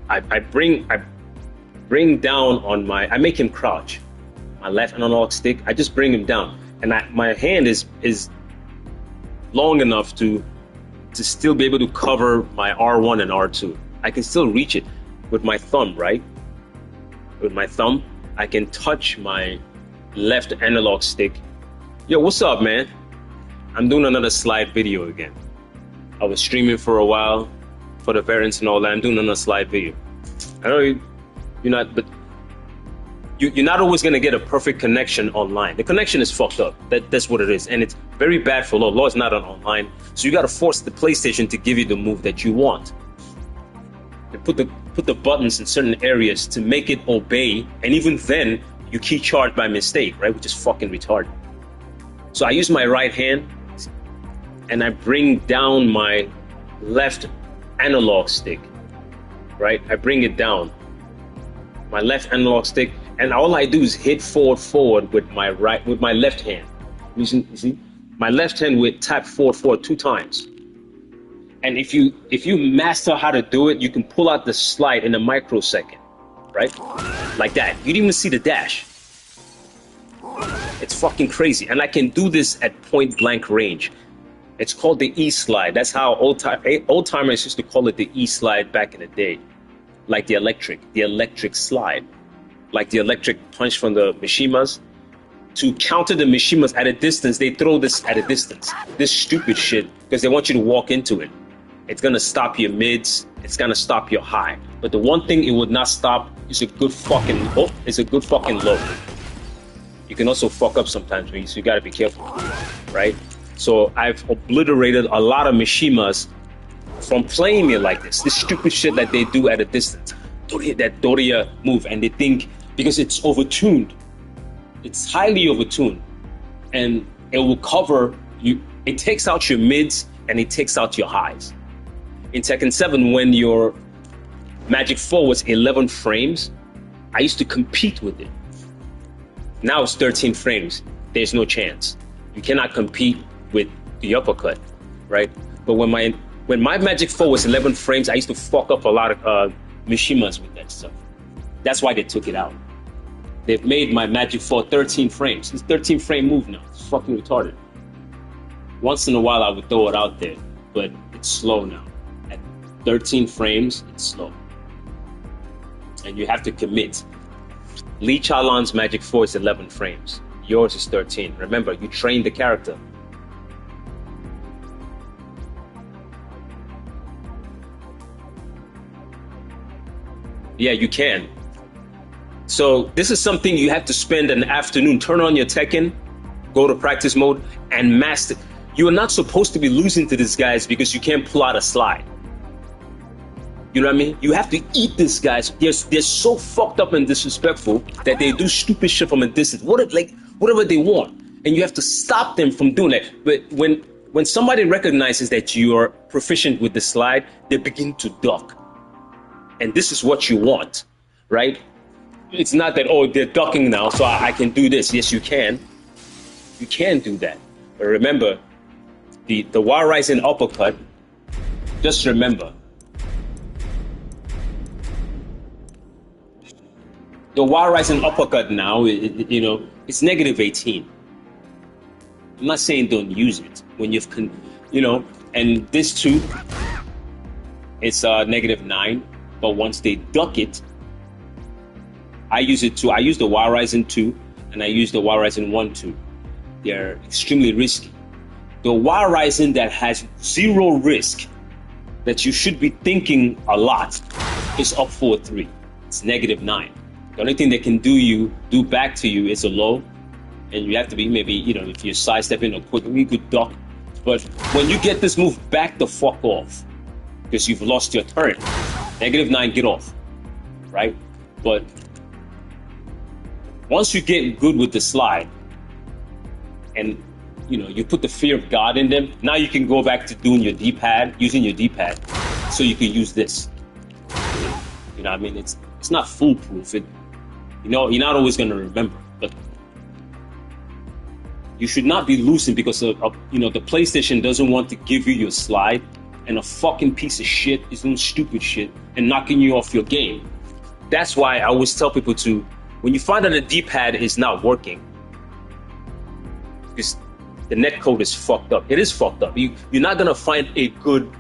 I bring down on I make him crouch. My left analog stick, I just bring him down. And my hand is long enough to still be able to cover my R1 and R2. I can still reach it with my thumb, right? With my thumb, I can touch my left analog stick. Yo, what's up, man? I'm doing another slide video again. I was streaming for a while for the parents and all that. I'm doing another slide video. I know you're not, but you're not always gonna get a perfect connection online. The connection is fucked up. That's what it is, and it's very bad for law. Law is not on online, so you gotta force the PlayStation to give you the move that you want. And put the buttons in certain areas to make it obey, and even then you key charge by mistake, right? Which is fucking retarded. So I use my right hand and I bring down my left analog stick, right? I bring it down, my left analog stick, and all I do is hit forward with my left hand. You see? My left hand would tap forward 2 times. And if you master how to do it, you can pull out the slide in a microsecond, right? Like that. You didn't even see the dash. It's fucking crazy. And I can do this at point blank range. It's called the E slide. That's how old timers used to call it, the E slide back in the day. Like the electric slide. Like the electric punch from the Mishimas. To counter the Mishimas at a distance, they throw this at a distance. This stupid shit, because they want you to walk into it. It's gonna stop your mids. It's gonna stop your high. But the one thing it would not stop is a good fucking low. You can also fuck up sometimes, so you gotta be careful, right? So I've obliterated a lot of Mishimas from playing it like this. This stupid shit that they do at a distance. That Doria move, and they think because it's overtuned. It's highly overtuned, and it will cover you. It takes out your mids and it takes out your highs. In Tekken 7, when your Magic 4 was 11 frames, I used to compete with it. Now it's 13 frames. There's no chance. You cannot compete with the uppercut, right? But when my Magic 4 was 11 frames, I used to fuck up a lot of Mishimas with that stuff. That's why they took it out. They've made my Magic 4 13 frames. It's 13 frame move now. It's fucking retarded. Once in a while I would throw it out there, but it's slow now. At 13 frames, it's slow. And you have to commit. Lee Chalan's Magic 4 is 11 frames. Yours is 13. Remember, you train the character. Yeah, you can. So this is something you have to spend an afternoon. Turn on your Tekken, go to practice mode, and master. You are not supposed to be losing to these guys because you can't pull out a slide. You know what I mean? You have to eat these guys. They're so fucked up and disrespectful that they do stupid shit from a distance. Whatever they want. And you have to stop them from doing that. But when somebody recognizes that you are proficient with the slide, they begin to duck. And this is what you want, right? It's not that, oh, they're ducking now, so I can do this. Yes, you can. You can do that. But remember, the War Rising uppercut, just remember, the War Rising uppercut now, it's negative 18. I'm not saying don't use it when and this too, it's negative 9. But once they duck it, I use it too. I use the War Rising 2 and I use the War Rising 1 too. They're extremely risky. The War Rising that has 0 risk, that you should be thinking a lot, is up 4-3. It's negative 9. The only thing they can do back to you is a low, and you have to be maybe, if you're sidestepping or quick, you could duck. But when you get this move, back the fuck off, because you've lost your turn. Negative 9, get off, right? But once you get good with the slide, and you put the fear of God in them, now you can go back to doing your D-pad, using your D-pad, so you can use this. You know what I mean? It's not foolproof. You're not always going to remember, but you should not be losing because of the PlayStation doesn't want to give you your slide, and a fucking piece of shit is doing stupid shit and knocking you off your game. That's why I always tell people to, when you find that a D-pad is not working, because the netcode is fucked up. It is fucked up. You're not gonna find a good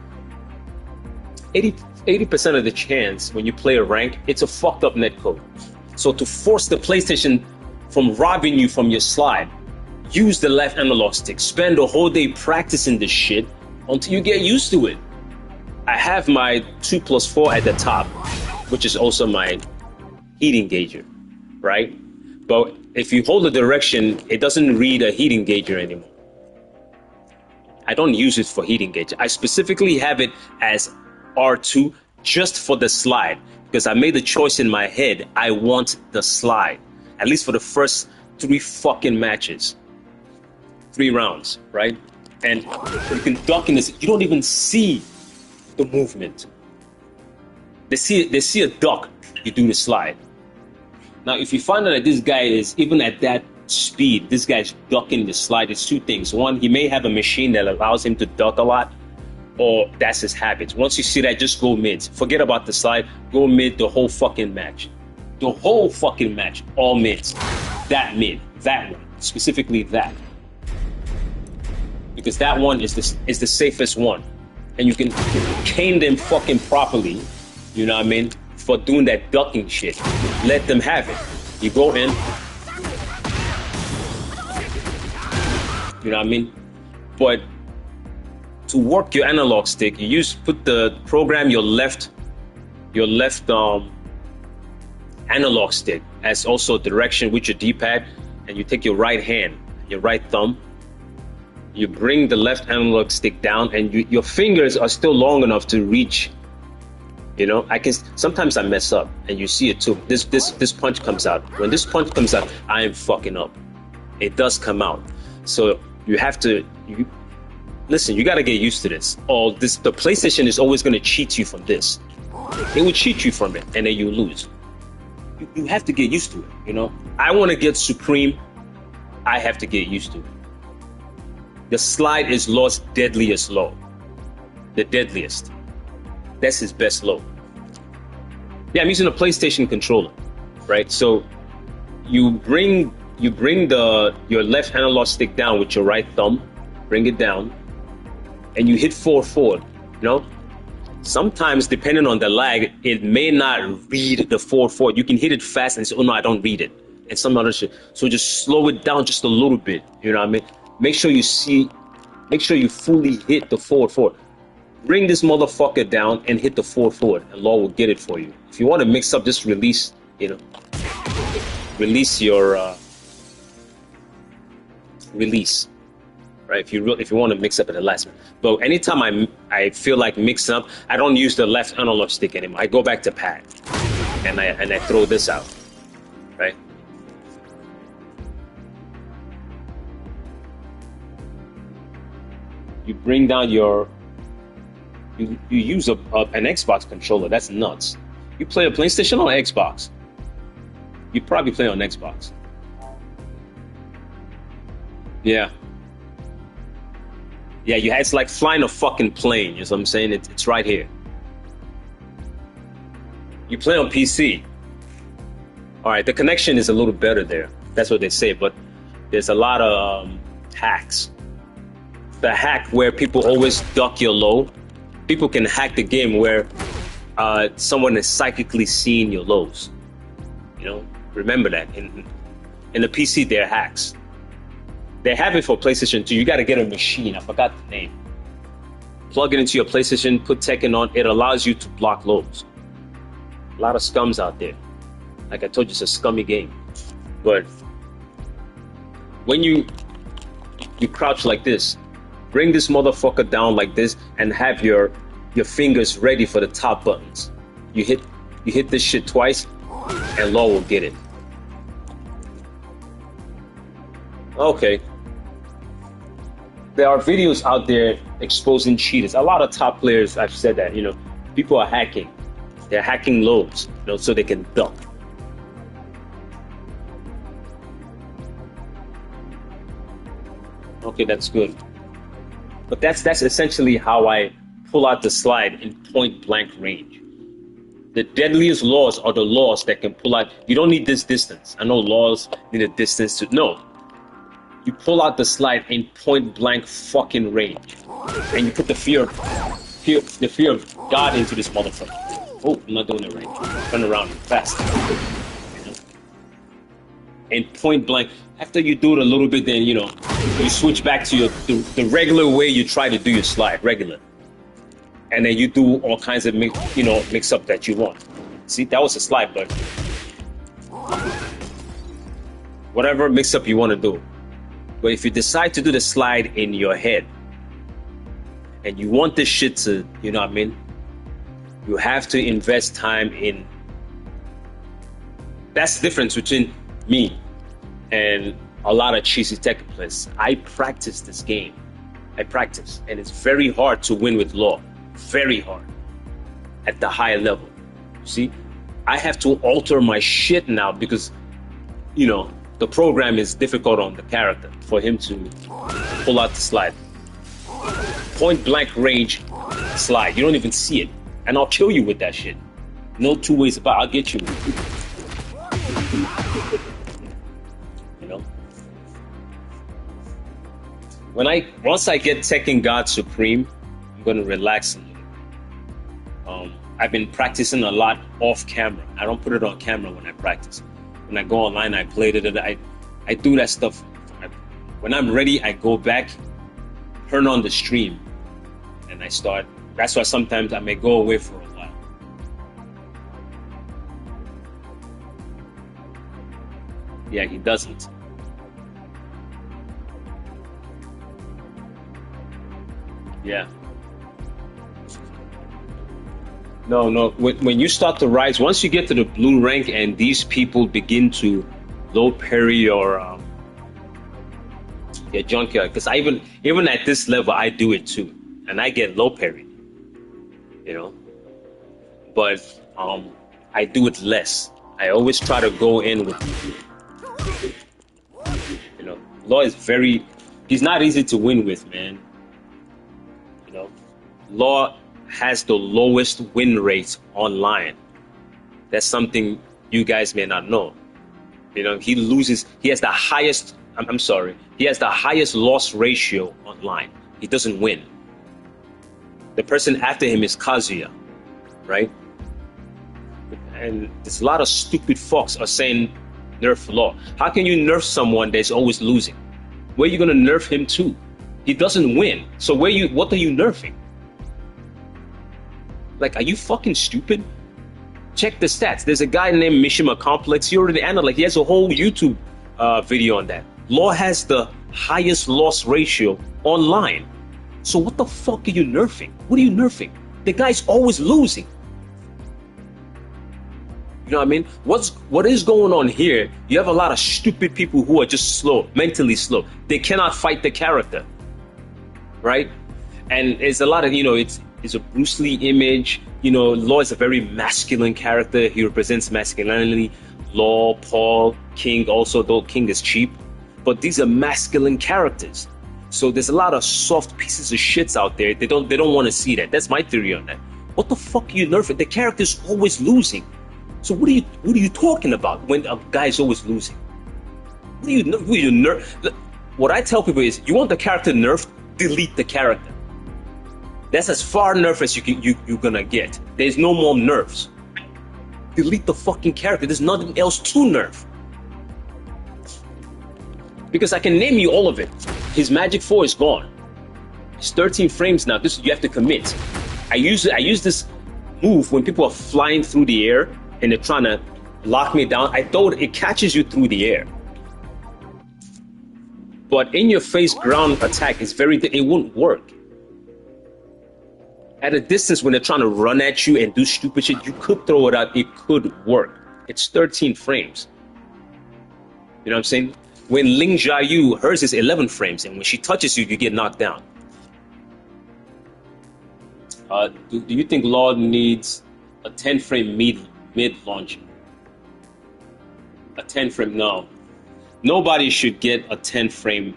80% of the chance when you play a rank, it's a fucked up netcode. So to force the PlayStation from robbing you from your slide, use the left analog stick. Spend a whole day practicing this shit until you get used to it. I have my 2+4 at the top, which is also my heat engager, right? But if you hold the direction, it doesn't read a heat engager anymore. I don't use it for heat engager. I specifically have it as R2 just for the slide, because I made the choice in my head, I want the slide, at least for the first 3 fucking matches. 3 rounds, right? And you can duck in this, you don't even see the movement. They see a duck, you do the slide. Now, if you find out that this guy is even at that speed. This guy's ducking the slide. It's two things. One, he may have a machine that allows him to duck a lot, or that's his habit. Once you see that, just go mid. Forget about the slide. Go mid the whole fucking match. The whole fucking match. All mids. That mid. That one. Specifically that. Because that one is the safest one. And you can cane them fucking properly, you know what I mean, for doing that ducking shit. Let them have it. You go in, you know what I mean? But to work your analog stick, program your left analog stick as also direction with your D-pad, and you take your right hand, your right thumb, you bring the left analog stick down, and your fingers are still long enough to reach. You know, sometimes I mess up, and you see it too. This punch comes out. When this punch comes out, I am fucking up. It does come out. So you have to, listen, you got to get used to this. The PlayStation is always going to cheat you from this. It will cheat you from it, and then you lose. You have to get used to it, you know. I want to get Supreme. I have to get used to it. The slide is Law's deadliest low. The deadliest. That's his best low. Yeah, I'm using a PlayStation controller, right? So you bring your left analog stick down with your right thumb, bring it down, and you hit forward, you know? Sometimes, depending on the lag, it may not read the forward. You can hit it fast and say, oh no, I don't read it. And some other shit. So just slow it down just a little bit, you know what I mean? Make sure you fully hit the forward. Bring this motherfucker down and hit the forward, and Law will get it for you. If you want to mix up, just release your release, right? If you want to mix up at the last minute. But anytime I feel like mixing up, I don't use the left analog stick anymore. I go back to pad, and I throw this out, right? You bring down you use an Xbox controller. That's nuts. You play a PlayStation or Xbox? You probably play on Xbox. Yeah. Yeah, it's like flying a fucking plane. You know what I'm saying? It's right here. You play on PC. All right, the connection is a little better there. That's what they say, but there's a lot of hacks. The hack where people always duck your low. People can hack the game where someone is psychically seeing your lows. You know, remember that. In the PC, there are hacks. They have it for PlayStation 2. You got to get a machine. I forgot the name. Plug it into your PlayStation, put Tekken on. It allows you to block lows. A lot of scums out there. Like I told you, it's a scummy game. But when you crouch like this, bring this motherfucker down like this, and have your fingers ready for the top buttons. You hit this shit twice, and Law will get it. Okay. There are videos out there exposing cheaters. A lot of top players, I've said that, you know, people are hacking. They're hacking lows, you know, so they can duck. Okay, that's good. But that's essentially how I pull out the slide in point blank range. The deadliest laws are the laws that can pull out. You don't need this distance. I know laws need a distance to. No. You pull out the slide in point blank fucking range. And you put the fear of God into this motherfucker. Oh, I'm not doing it right. Turn around fast. You know? And point blank. After you do it a little bit, then, you know, you switch back to the regular way you try to do your slide, regular. And then you do all kinds of mix up that you want. See, that was a slide, but whatever mix up you want to do. But if you decide to do the slide in your head, and you want this shit to, you know what I mean, you have to invest time in. That's the difference between me and a lot of cheesy Tekken players. I practice this game. I practice, and it's very hard to win with Law. Very hard at the high level. See, I have to alter my shit now because, you know, the program is difficult on the character for him to pull out the slide. Point blank range slide. You don't even see it. And I'll kill you with that shit. No two ways about it. I'll get you. You know? Once I get Tekken God Supreme, I'm gonna relax a little. I've been practicing a lot off camera. I don't put it on camera when I practice. When I go online, I play it. I do that stuff. When I'm ready, I go back, turn on the stream, and I start. That's why sometimes I may go away for a while. Yeah, he doesn't. Yeah. No. When you start to rise, once you get to the blue rank and these people begin to low parry your junkyard, because even at this level I do it too, and I get low parry, you know. But I do it less. I always try to go in with, you know. Law is he's not easy to win with, man. You know, Law has the lowest win rate online. That's something you guys may not know. You know, he has the highest, he has the highest loss ratio online. He doesn't win. The person after him is Kazuya, right? And there's a lot of stupid fucks are saying nerf Law. How can you nerf someone that's always losing? Where are you gonna nerf him to? He doesn't win. So what are you nerfing? Like, are you fucking stupid? Check the stats. There's a guy named Mishima Complex. He already analyzed. He has a whole YouTube video on that. Law has the highest loss ratio online. So what the fuck are you nerfing? What are you nerfing? The guy's always losing. You know what I mean? What is going on here? You have a lot of stupid people who are just slow, mentally slow. They cannot fight the character, right? And it's a lot of, you know, it's a Bruce Lee image. You know, Law is a very masculine character. He represents masculinity. Law, Paul, King also, though King is cheap. But these are masculine characters. So there's a lot of soft pieces of shits out there. They don't want to see that. That's my theory on that. What the fuck are you nerfing? The character's always losing. So what are you talking about when a guy's always losing? What do you nerf? What I tell people is, you want the character nerfed, delete the character. That's as far nerf as you're gonna get. There's no more nerfs. Delete the fucking character. There's nothing else to nerf. Because I can name you all of it. His Magic 4 is gone. It's 13 frames now. You have to commit. I use this move when people are flying through the air and they're trying to lock me down. I throw it catches you through the air. But in your face ground attack is it won't work. At a distance, when they're trying to run at you and do stupid shit, you could throw it out. It could work. It's 13 frames. You know what I'm saying? When Ling Jiayu, hers is 11 frames, and when she touches you, you get knocked down. Do you think Law needs a 10 frame mid launcher? A 10 frame? No. Nobody should get a 10 frame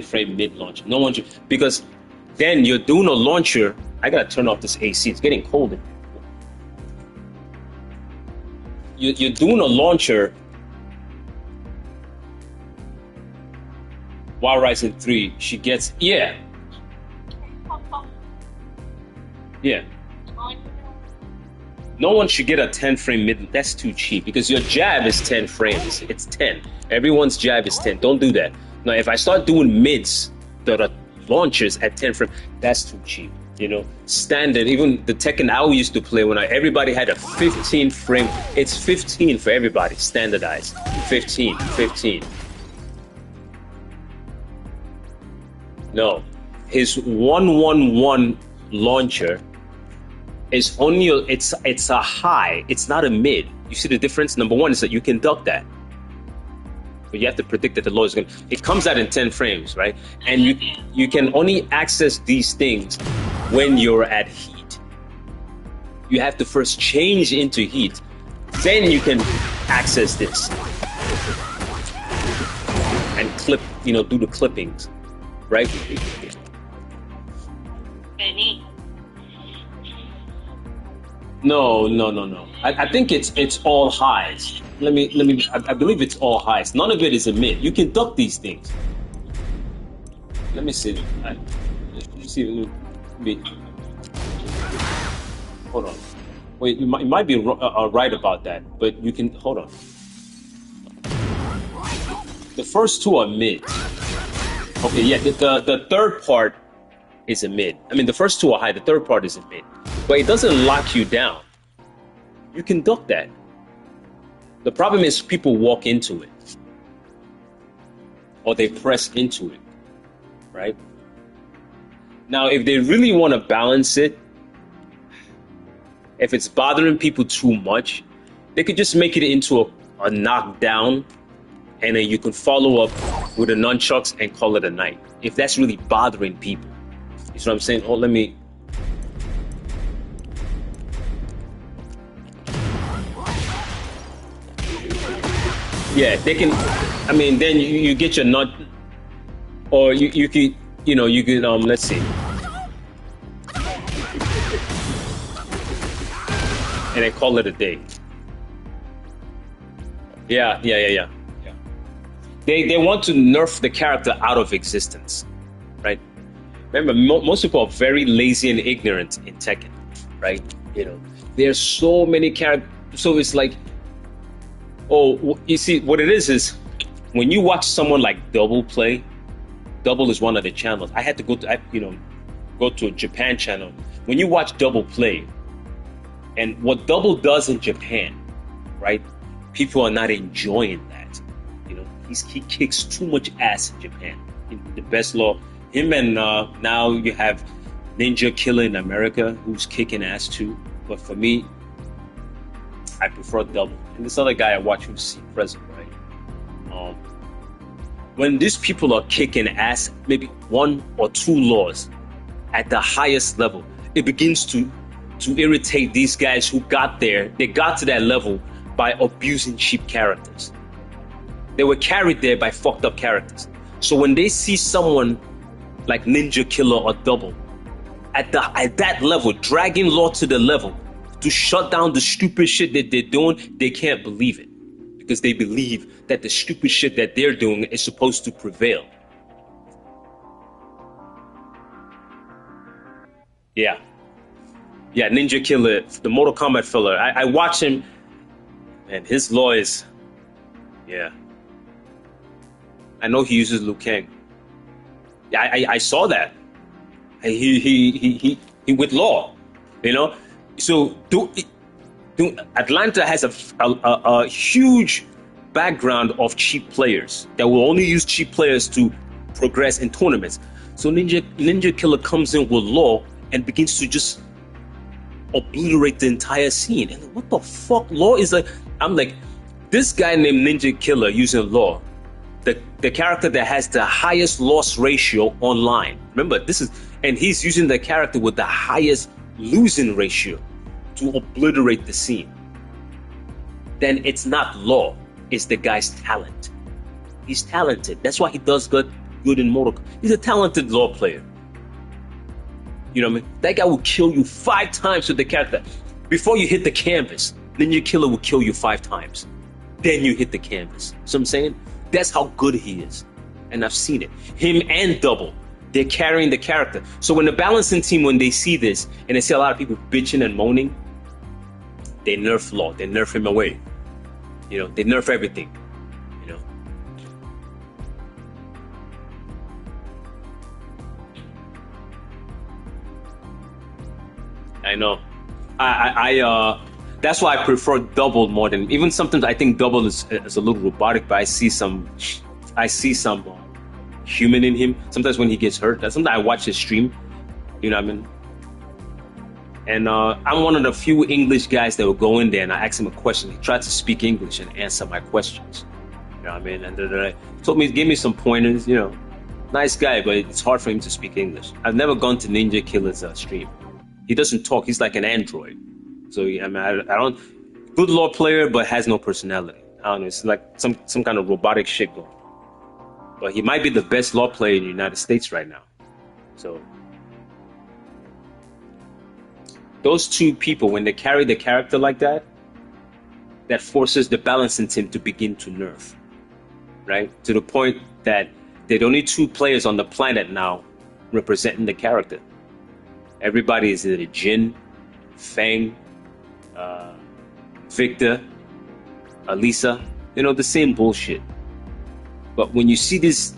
mid launcher. No one should, because then you're doing a launcher. I gotta turn off this AC. It's getting cold. You're doing a launcher while Ryzen 3. She gets yeah. No one should get a 10 frame mid. That's too cheap because your jab is 10 frames. It's 10. Everyone's jab is 10. Don't do that. Now, if I start doing mids that are launchers at 10 frames, that's too cheap. You know, standard. Even the Tekken I used to play when everybody had a 15 frame. It's 15 for everybody. Standardized. 15. No, his 111 launcher is only it's a high. It's not a mid. You see the difference? Number one is that you can duck that, but you have to predict that the low is going. It comes out in 10 frames, right? And you can only access these things when you're at heat. You have to first change into heat, then you can access this. and clip, do the clippings, right? Benny. No. I think it's all highs. I believe it's all highs. None of it is a mid. You can duck these things. Let me see. Let me see. Hold on. Wait, you might be right about that, but you can hold on. The first two are mid. Okay, yeah. The third part is a mid. I mean, the first two are high. The third part is a mid, but it doesn't lock you down. You can duck that. The problem is people walk into it, or they press into it, right? Now, if they really want to balance it, if it's bothering people too much, they could just make it into a knockdown, and then you can follow up with the nunchucks and call it a night. If that's really bothering people. You see what I'm saying? Oh, let me... Yeah, they can... I mean, then you get your nut... Or you could... you could... Let's see. And then call it a day. Yeah. They want to nerf the character out of existence, right? Remember, most people are very lazy and ignorant in Tekken, right? There's so many characters. So it's like, oh, you see, what it is when you watch someone like Double play. Double is one of the channels. I had to go to a Japan channel. When you watch Double play, and what Double does in Japan, right? People are not enjoying that. He kicks too much ass in Japan. In the best law, him and now you have Ninja Killer in America, who's kicking ass too. But for me, I prefer Double. And this other guy I watch who's C present, right? When these people are kicking ass, maybe one or two laws at the highest level, it begins to irritate these guys who got there. They got to that level by abusing cheap characters. They were carried there by fucked up characters. So when they see someone like Ninja Killer or Double at that level, dragging law to the level to shut down the stupid shit that they're doing, they can't believe it. Because they believe that the stupid shit that they're doing is supposed to prevail. Yeah, Ninja Killer, the Mortal Kombat filler. I watch him, and his law is, yeah. I know he uses Liu Kang. Yeah, I saw that. He with law, So Atlanta has a huge background of cheap players that will only use cheap players to progress in tournaments. So Ninja Killer comes in with law and begins to just obliterate the entire scene. And what the fuck? Law is like, I'm like, this guy named Ninja Killer using law, the character that has the highest loss ratio online. Remember, and he's using the character with the highest losing ratio to obliterate the scene. Then it's not law, it's the guy's talent. He's talented. That's why he does good in Mortal Kombat. He's a talented law player. You know what I mean? That guy will kill you 5 times with the character. Before you hit the canvas, Ninja Killer will kill you 5 times. Then you hit the canvas. So I'm saying, that's how good he is. And I've seen it. Him and Double, they're carrying the character. So when the balancing team, when they see this, and they see a lot of people bitching and moaning, they nerf law. They nerf him away. They nerf everything. I know. I that's why I prefer Double more than, even sometimes I think Double is a little robotic, but I see some human in him. Sometimes when he gets hurt, sometimes I watch his stream. You know what I mean? And I'm one of the few English guys that will go in there and I ask him a question. He tried to speak English and answer my questions. You know what I mean? And he gave me some pointers. Nice guy, but it's hard for him to speak English. I've never gone to Ninja Killer's stream. He doesn't talk. He's like an android. So I don't. Good law player, but has no personality. I don't know. It's like some kind of robotic shit going. but he might be the best law player in the United States right now. So those two people, when they carry the character like that, that forces the balancing team to begin to nerf, right? To the point that there are only two players on the planet now representing the character. Everybody is either Jin, Fang, Victor, Alisa, the same bullshit. But when you see this,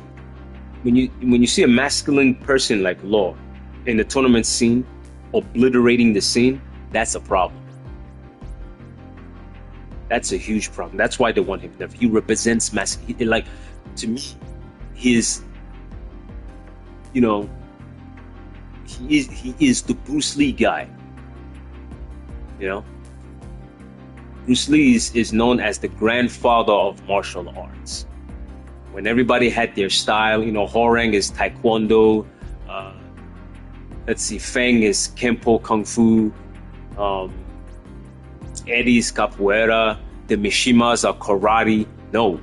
when you see a masculine person like Law in the tournament scene, obliterating the scene, that's a problem. That's a huge problem. That's why they want him there. He represents like, to me, his, he is the Bruce Lee guy. Bruce Lee is known as the grandfather of martial arts. When everybody had their style, Horang is Taekwondo, let's see, Feng is Kempo Kung Fu, Eddie's Capoeira, the Mishimas are Karate. No.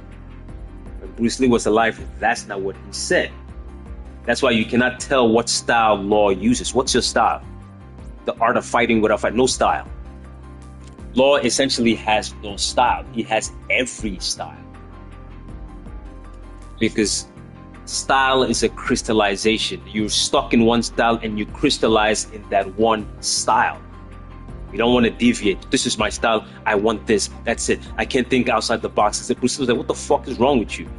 When Bruce Lee was alive, that's not what he said. That's why you cannot tell what style Law uses. What's your style? The art of fighting without fight, no style. Law essentially has no style. He has every style. Because style is a crystallization. You're stuck in one style and you crystallize in that one style. You don't want to deviate. This is my style. I want this. That's it. I can't think outside the box. I said, Bruce was like, what the fuck is wrong with you?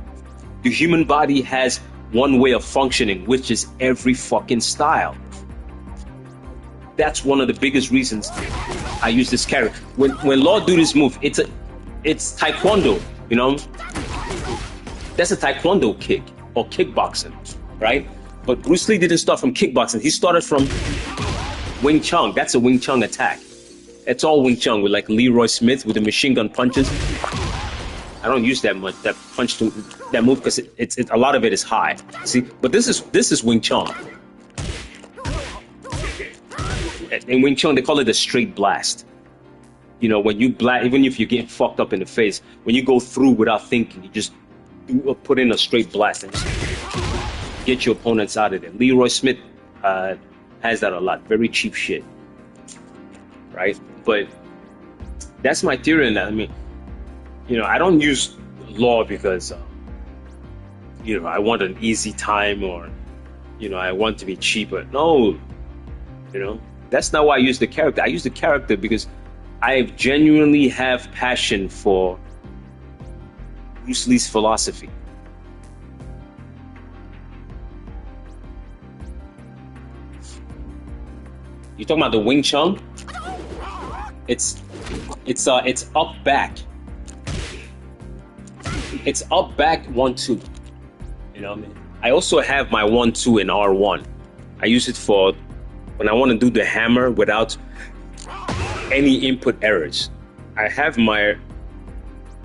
The human body has one way of functioning, which is every fucking style. That's one of the biggest reasons I use this character. When Law do this move, it's Taekwondo, That's a Taekwondo kick or kickboxing, right? But Bruce Lee didn't start from kickboxing. He started from Wing Chun. That's a Wing Chun attack. It's all Wing Chun with like Leroy Smith with the machine gun punches. I don't use that much, that move, because it's a lot of it is high. See, but this is Wing Chun. In Wing Chun, they call it a straight blast. When you blast, even if you're getting fucked up in the face, when you go through without thinking, you just put in a straight blast and just get your opponents out of there. Leroy Smith has that a lot. Very cheap shit, right? But that's my theory on that. I mean, I don't use Law because, I want an easy time or, I want to be cheaper. No, that's not why I use the character. I use the character because I genuinely have passion for Bruce Lee's philosophy. You talking about the Wing Chun? It's up back. It's up back 1-2. I also have my 1-2 in R1. I use it for when I want to do the hammer without any input errors. I have my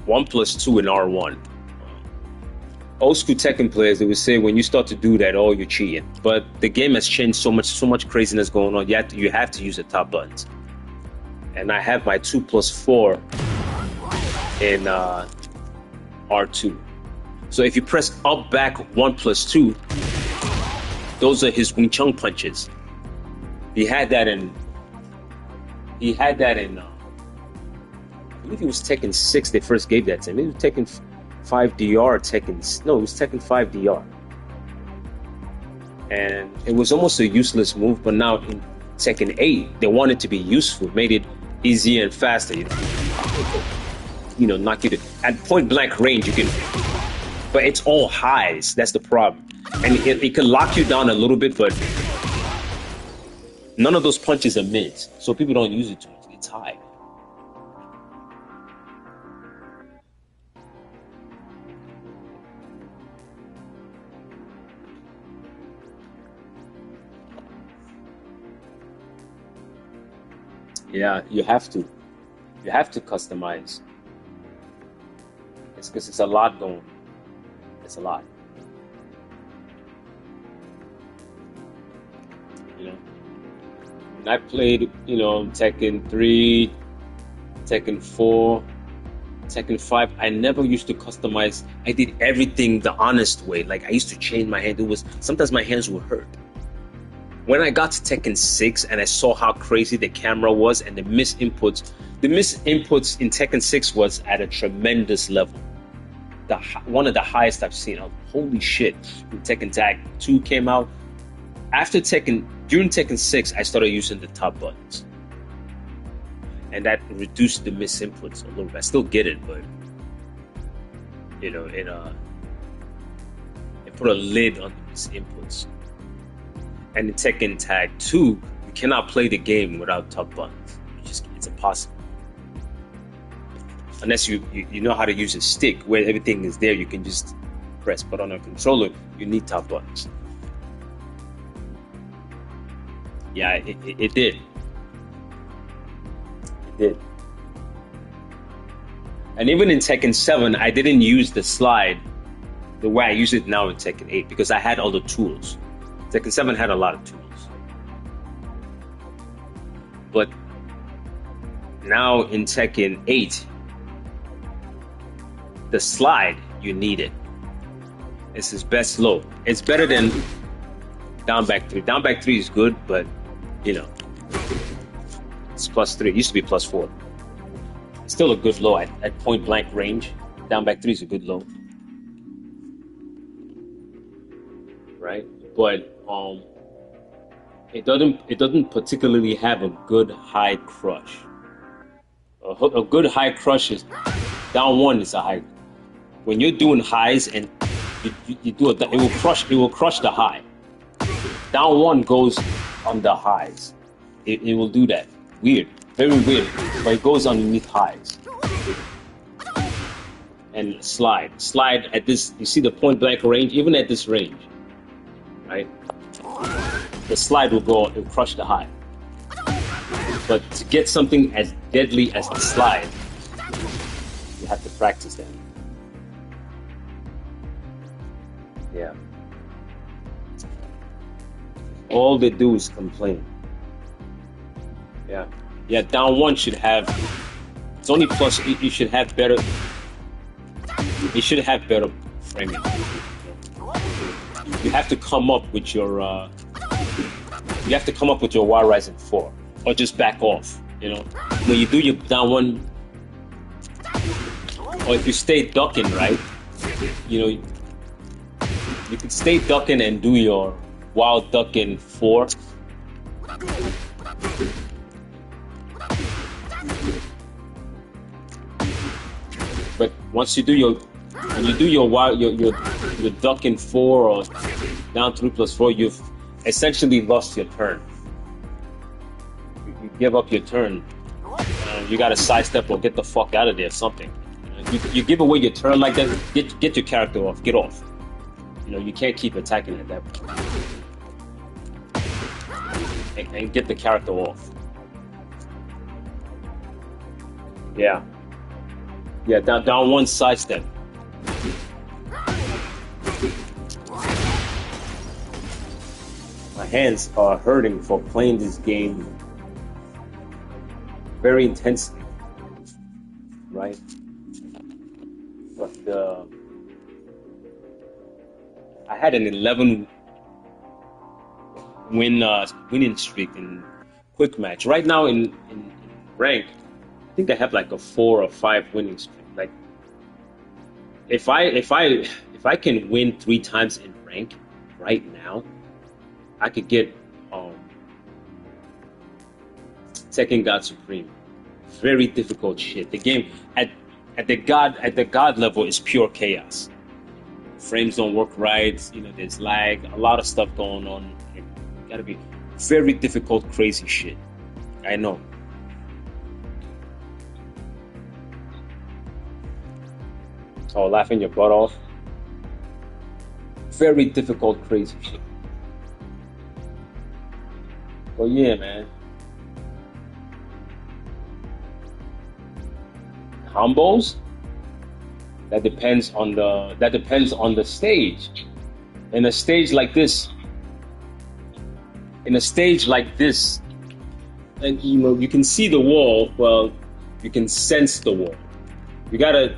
1+2 in R1. Old school Tekken players, they would say when you start to do that, oh, you're cheating. But the game has changed so much craziness going on. You have to use the top buttons. And I have my 2+4 in R2. So if you press up back 1+2, those are his Wing Chun punches. He had that in I believe it was Tekken 6 they first gave that to him. It was Tekken 5DR, it was Tekken 5DR. And it was almost a useless move, but now in Tekken 8, they wanted to be useful, made it easier and faster. Knock you to, at point blank range, you can, but it's all highs. That's the problem. And it can lock you down a little bit, but none of those punches are mids, so people don't use it too much. It's high. Yeah, you have to. You have to customize. It's because it's a lot going. It's a lot. And I played, Tekken 3, Tekken 4, Tekken 5, I never used to customize. I did everything the honest way. Like I used to change my hand. It was sometimes my hands would hurt. When I got to Tekken 6 and I saw how crazy the camera was and the misinputs in Tekken 6 was at a tremendous level. One of the highest I've seen. Oh, holy shit. When Tekken Tag 2 came out, during Tekken 6, I started using the top buttons. And that reduced the misinputs a little bit. I still get it, but you know, it put a lid on the misinputs. And in Tekken Tag 2, you cannot play the game without top buttons. It's impossible. Unless you know how to use a stick where everything is there, you can just press. But on a controller, you need top buttons. Yeah, it did. It did. And even in Tekken 7, I didn't use the slide the way I use it now in Tekken 8 because I had all the tools. Tekken 7 had a lot of tools. But now in Tekken 8, the slide, you need it. It's his best low. It's better than down back 3. Down back 3 is good, but you know, it's +3. It used to be +4. It's still a good low at point blank range. Down back 3 is a good low. Right? But it doesn't particularly have a good high crush. A good high crush is down 1 is a high. When you're doing highs and you do it will crush the high. Down 1 goes on the highs. It will do that. Weird, very weird, but it goes underneath highs. And slide at this. You see the point blank range, even at this range, right? The slide will crush the high. But to get something as deadly as the slide, you have to practice that. Yeah. All they do is complain. Yeah. Yeah, down 1 should have, it's only plus, you should have better, it should have better framing. You have to come up with your, Y Ryzen 4, or just back off, you know. When you do your down 1, or if you stay ducking, right, you know, you could stay ducking and do your wild ducking 4. But once you do your ducking 4 or down 3+4, you've essentially lost your turn. You give up your turn. You gotta sidestep or get the fuck out of there. Something. You give away your turn like that. Get your character off. Get off. You know, you can't keep attacking at that point. And get the character off. Yeah. Yeah, down 1 sidestep. My hands are hurting for playing this game very intensely, right? But I had an 11 winning streak in quick match. Right now in rank, I think I have like a 4 or 5 winning streak. Like if I can win 3 times in rank right now, I could get Tekken God Supreme. Very difficult shit. The game at the god level is pure chaos. Frames don't work right, you know, there's lag, a lot of stuff going on. It gotta be very difficult, crazy shit. I know. Oh, laughing your butt off. Very difficult, crazy shit. Well, yeah, man. Combos? That depends on the stage. In a stage like this, and you know, you can see the wall. Well, you can sense the wall. You gotta,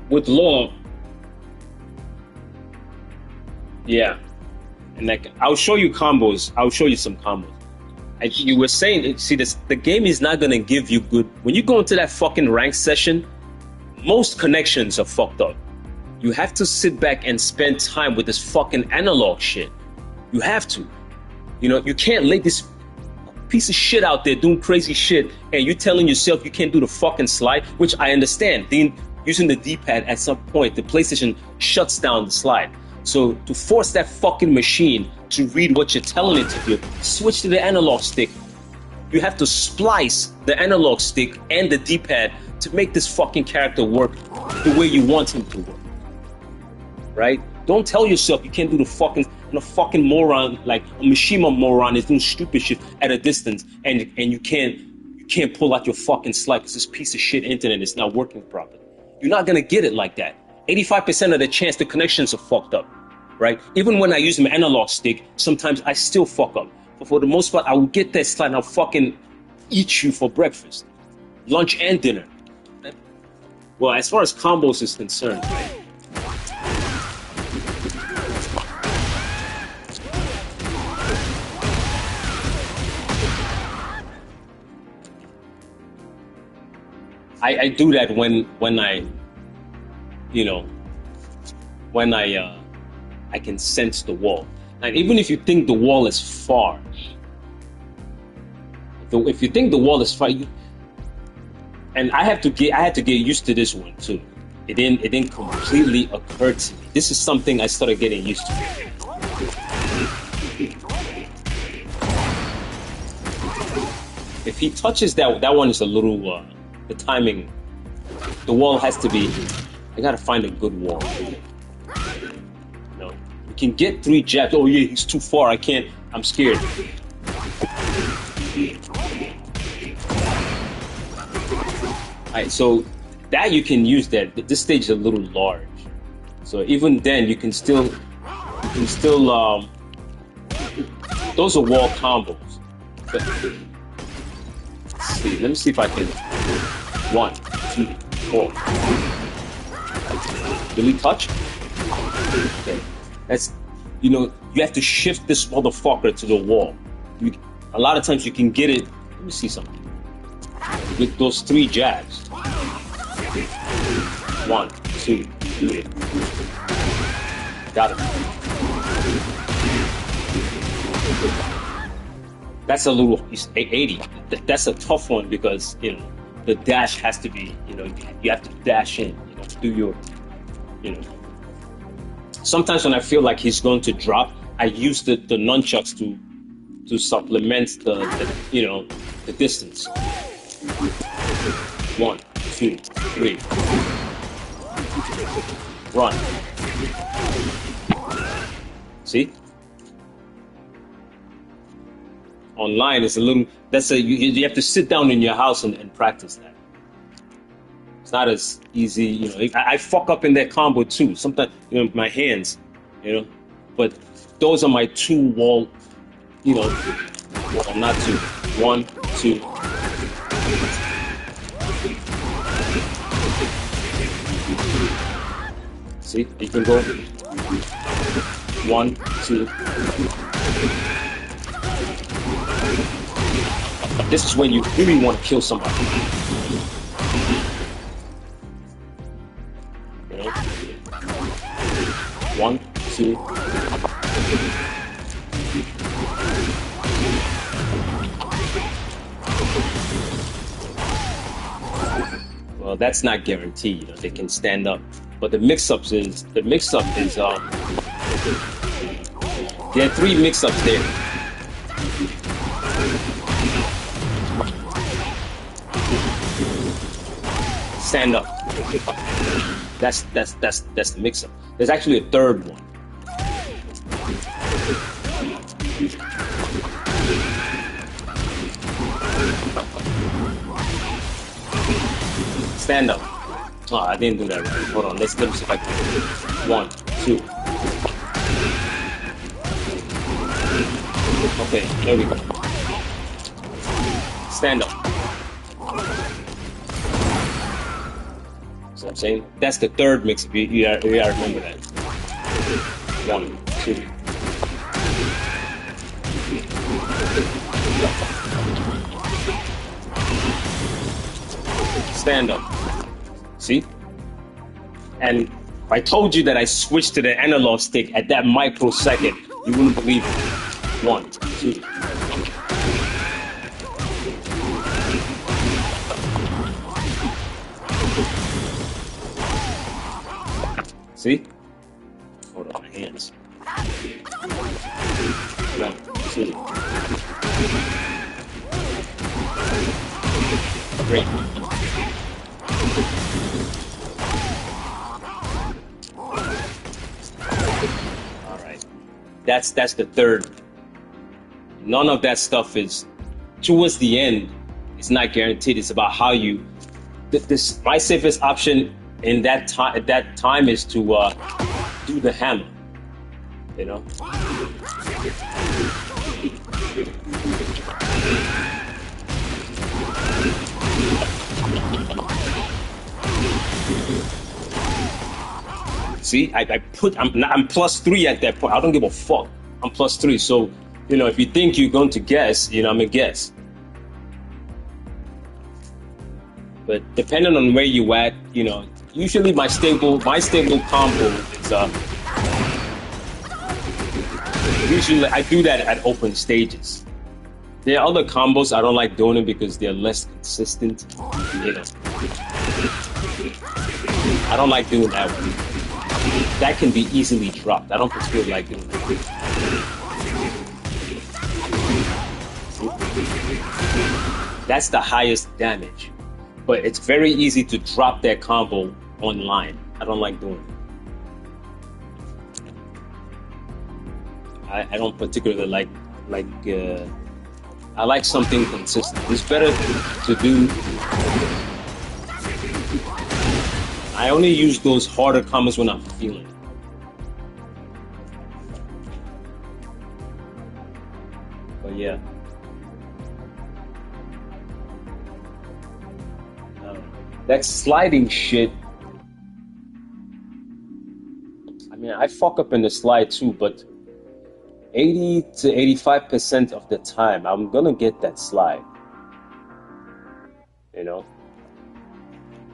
with law, yeah. And like, I'll show you combos. I'll show you some combos. You were saying, see, the game is not gonna give you good. When you go into that fucking rank session, most connections are fucked up. You have to sit back and spend time with this fucking analog shit. You have to. You know, you can't lay this piece of shit out there doing crazy shit and you're telling yourself you can't do the fucking slide, which I understand. Then using the D-pad at some point, the PlayStation shuts down the slide. So to force that fucking machine to read what you're telling it to do, switch to the analog stick. You have to splice the analog stick and the D-pad to make this fucking character work the way you want him to work. Right? Don't tell yourself you can't do the fucking moron, like a Mishima moron is doing stupid shit at a distance and you can't pull out your fucking slide because this piece of shit internet is not working properly. You're not gonna get it like that. 85% of the chance the connections are fucked up, right? Even when I use my analog stick, sometimes I still fuck up. But for the most part, I will get that slide and I'll fucking eat you for breakfast, lunch and dinner. Well, as far as combos is concerned, right? I do that when I, you know, when I can sense the wall. And even if you think the wall is far, if you think the wall is far, and I had to get used to this one too. It didn't completely occur to me. This is something I started getting used to. If he touches that one is a little. The timing, the wall has to be. I gotta find a good wall. You know, you can get 3 jabs. Oh yeah, he's too far. I can't. I'm scared. Alright, so that you can use that. This stage is a little large, so even then you can still. Those are wall combos. But, let's see. Let me see if I can. 1, 2, 4. Will he touch? Okay. That's, you know, you have to shift this motherfucker to the wall. A lot of times you can get it. Let me see something. With those 3 jabs. 1, 2, 3. Got it. That's a little 80. That's a tough one because, you know, the dash has to be, you know, you have to dash in, you know, do your, you know. Sometimes when I feel like he's going to drop, I use the nunchucks to supplement the you know, the distance. 1, 2, 3. Run. See? Online is a little. You have to sit down in your house and practice that. It's not as easy, you know. I fuck up in that combo too. Sometimes, you know, my hands, you know. But those are my 2 wall, you know. Well, not 2. 1, 2. See, you can go 1, 2. This is when you really want to kill somebody. Okay. 1, 2. Well, that's not guaranteed. You know, they can stand up, but the mix-up is there are 3 mix-ups there. Stand up. That's the mix-up. There's actually a 3rd one. Stand up. Oh, I didn't do that right. Hold on. Let me see if I can. 1, 2. Okay, there we go. Stand up. what I'm saying? That's the third mix. You gotta remember that. 1, 2. Stand up. See? And if I told you that I switched to the analog stick at that microsecond, you wouldn't believe it. 1, 2. See? Hold on, my hands. 1, 2. Great. All right. That's the third. None of that stuff is towards the end. It's not guaranteed. It's about how you. This my safest option in that time. At that time is to do the hammer. You know. See, I'm +3 at that point. I don't give a fuck. I'm +3. So, you know, if you think you're going to guess, you know, I'm gonna guess. But depending on where you at, you know, usually my stable combo is usually I do that at open stages. There are other combos I don't like doing it because they're less consistent. You know, I don't like doing that one. That can be easily dropped. I don't particularly like doing that. That's the highest damage. But it's very easy to drop that combo online. I don't like doing it. I don't particularly like I like something consistent. It's better to do. I only use those harder combos when I'm feeling it. But yeah. That sliding shit. I mean, I fuck up in the slide too, but 80 to 85% of the time, I'm gonna get that slide. You know?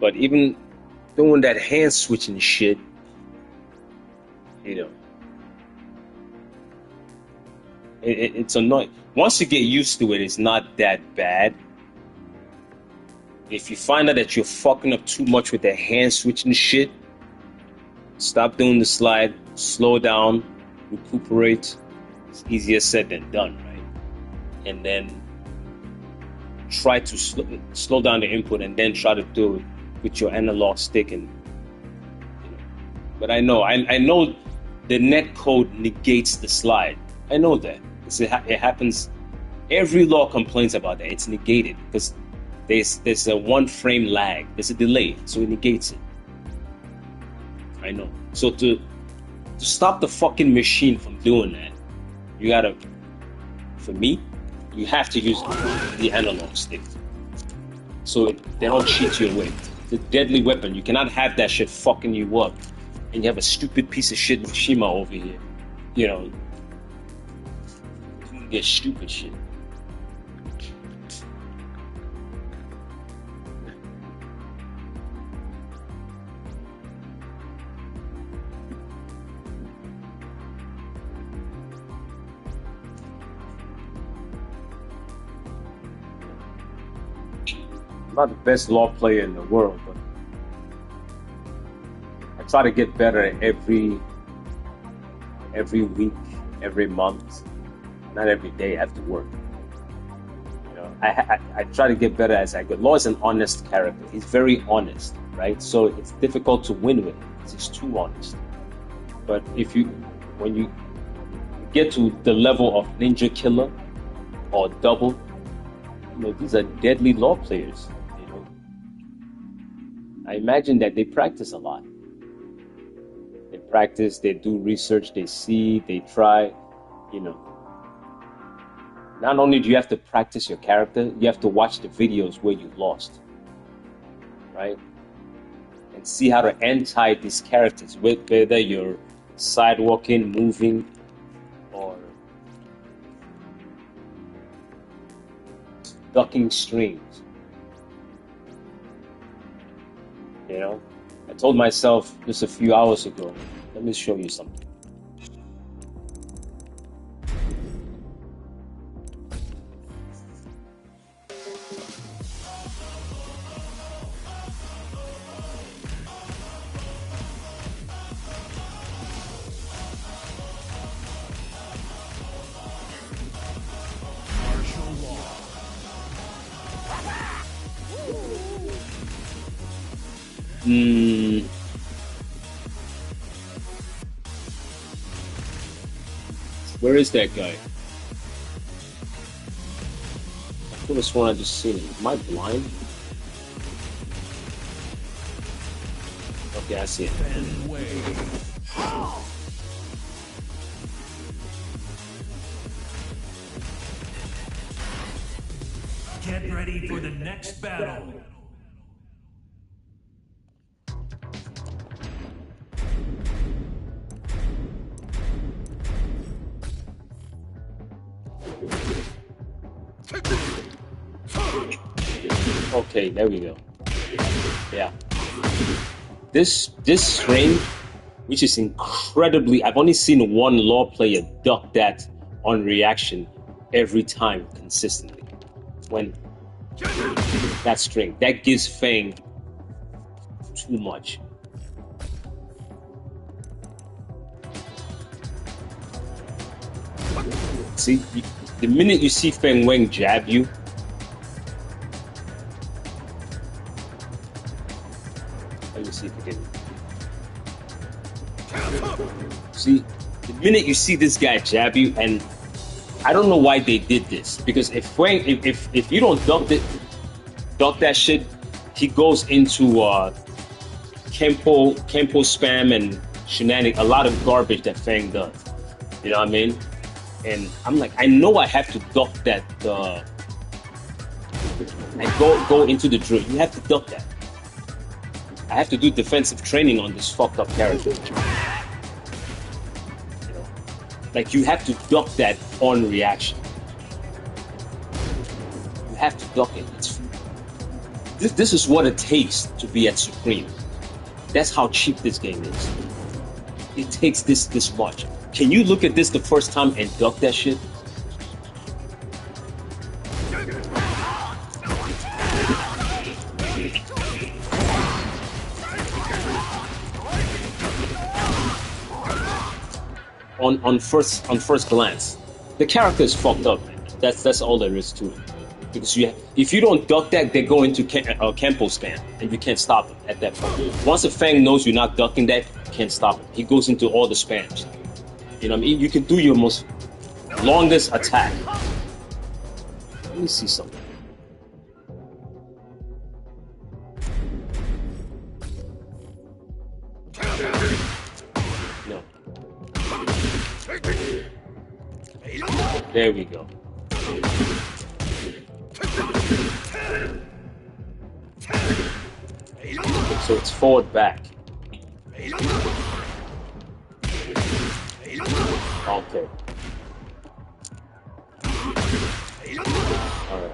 But even doing that hand switching shit, you know, it's annoying. Once you get used to it, it's not that bad. If you find out that you're fucking up too much with that hand switching shit, stop doing the slide, slow down, recuperate. It's easier said than done, right? And then try to slow down the input and then try to do it with your analog stick. And you know. But I know the net code negates the slide. I know that. It happens. Every law complains about that. It's negated because there's a 1 frame lag. There's a delay, so it negates it. I know. So to stop the fucking machine from doing that, you gotta, for me, you have to use the analog stick. So they don't cheat you away. The deadly weapon, you cannot have that shit fucking you up. And you have a stupid piece of shit Mishima over here. You know, you get stupid shit. I'm not the best law player in the world, but I try to get better every week, every month, not every day after work. You know, I try to get better as I go. Law is an honest character. He's very honest, right? So it's difficult to win with him because he's too honest. But when you get to the level of Ninja Killer or Double, you know, these are deadly law players. You know, I imagine that they practice a lot. They practice, they do research, they see, they try. You know, not only do you have to practice your character, you have to watch the videos where you lost, right? and see how to anti these characters, whether you're sidewalking, moving, or ducking streams. You know, I told myself just a few hours ago, let me show you something. Martial law. Where is that guy? I could have sworn I just seen him. Am I blind? Okay, I see it. Fen Wei. Get ready for the next battle. Okay, there we go. Yeah. This string, which is incredibly, I've only seen one law player duck that on reaction every time consistently. When that string, that gives Fang too much. See, the minute you see Feng Weng jab you, let me see if I can. See, the minute you see this guy jab you, and I don't know why they did this, because if you don't duck that shit, he goes into Kempo spam and shenanigans, a lot of garbage that Fang does. You know what I mean? And I'm like, I know I have to duck that. And go into the drill. You have to duck that. I have to do defensive training on this fucked up character. You know, like you have to duck that on reaction. You have to duck it. This is what it takes to be at Supreme. That's how cheap this game is. It takes this much. Can you look at this the first time and duck that shit? On first glance, the character is fucked up. That's all there is to it. Because if you don't duck that, they go into Kempo spam, and you can't stop him at that point. Once a Fang knows you're not ducking that, you can't stop him. He goes into all the spams. You know what I mean? You can do your most longest attack. Let me see something. No. There we go. So it's forward back. Okay. All right.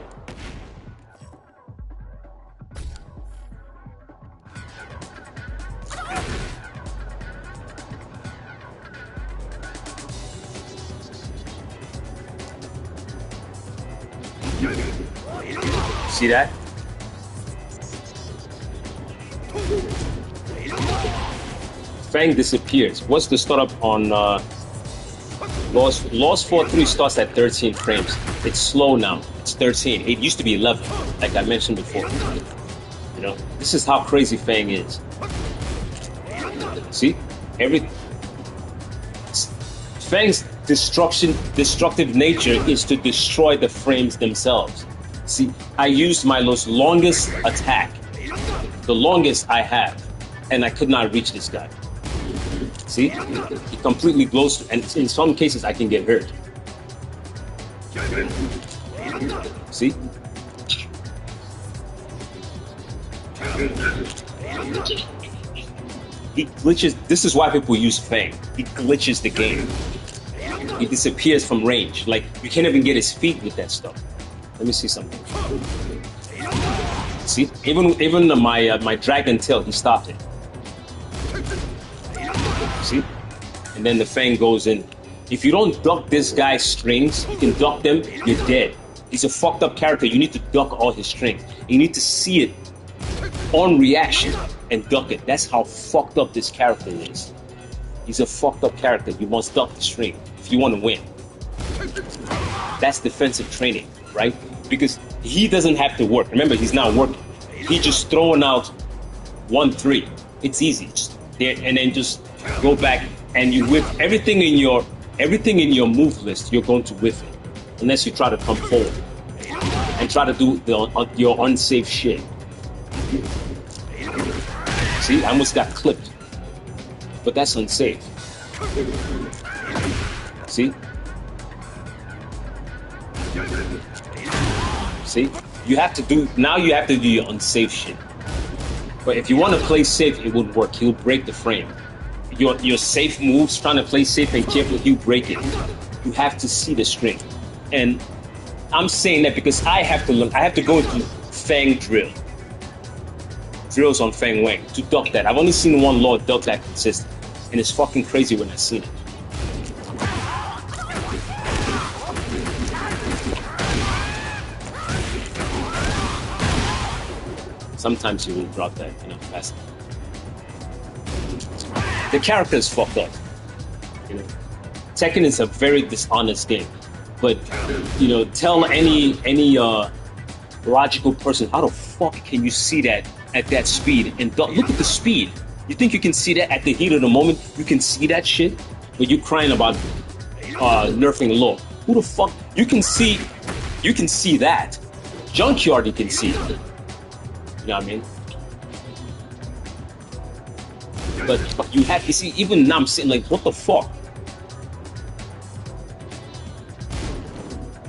See that? Fang disappears. What's the startup on Lost 4-3 starts at 13 frames. It's slow now. It's 13. It used to be 11, like I mentioned before. You know, this is how crazy Fang is. See? Fang's destructive nature is to destroy the frames themselves. See, I used my longest attack, the longest I have, and I could not reach this guy. See, he completely blows, and in some cases I can get hurt. See? He glitches. This is why people use Fang. He glitches the game. He disappears from range. Like, you can't even get his feet with that stuff. Let me see something. See, even my dragon tail, he stopped it. See, and then the Fang goes in. If you don't duck this guy's strings, you can duck them, you're dead. He's a fucked up character. You need to duck all his strings. You need to see it on reaction and duck it. That's how fucked up this character is. He's a fucked up character. You must duck the string if you want to win. That's defensive training, right? Because he doesn't have to work. Remember, he's not working. He's just throwing out 1-3. It's easy. Just there, and then just go back and you whiff everything in your move list. You're going to whiff it, unless you try to come forward and try to do your unsafe shit. See, I almost got clipped, but that's unsafe. See? See? You have to do your unsafe shit. But if you want to play safe, it would work. He'll break the frame. Your safe moves, trying to play safe and careful, he'll break it. You have to see the string. And I'm saying that because I have to learn. I have to go into Fang drill. Drills on Fang Wang to duck that. I've only seen one Lord duck that consistent. And it's fucking crazy when I've seen it. Sometimes you will drop that, fast. The character is fucked up. Tekken is a very dishonest game. But, tell any logical person, how the fuck can you see that at that speed? And look at the speed. You think you can see that at the heat of the moment? You can see that shit? But you're crying about nerfing low. Who the fuck? You can see that. Junkyard, you can see it. You know what I mean? But you have to see, even now I'm sitting like, what the fuck?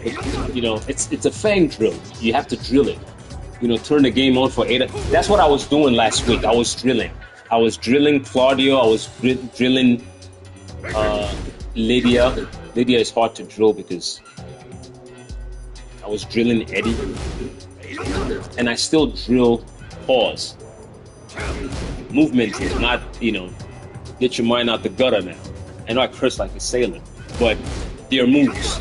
But, it's a Fang drill. You have to drill it. Turn the game on for 8. That's what I was doing last week. I was drilling. I was drilling Claudio. I was drilling Lydia. Lydia is hard to drill because I was drilling Eddie. And I still drill pause. Movement is not, get your mind out the gutter now. I know I curse like a sailor, but they're moves,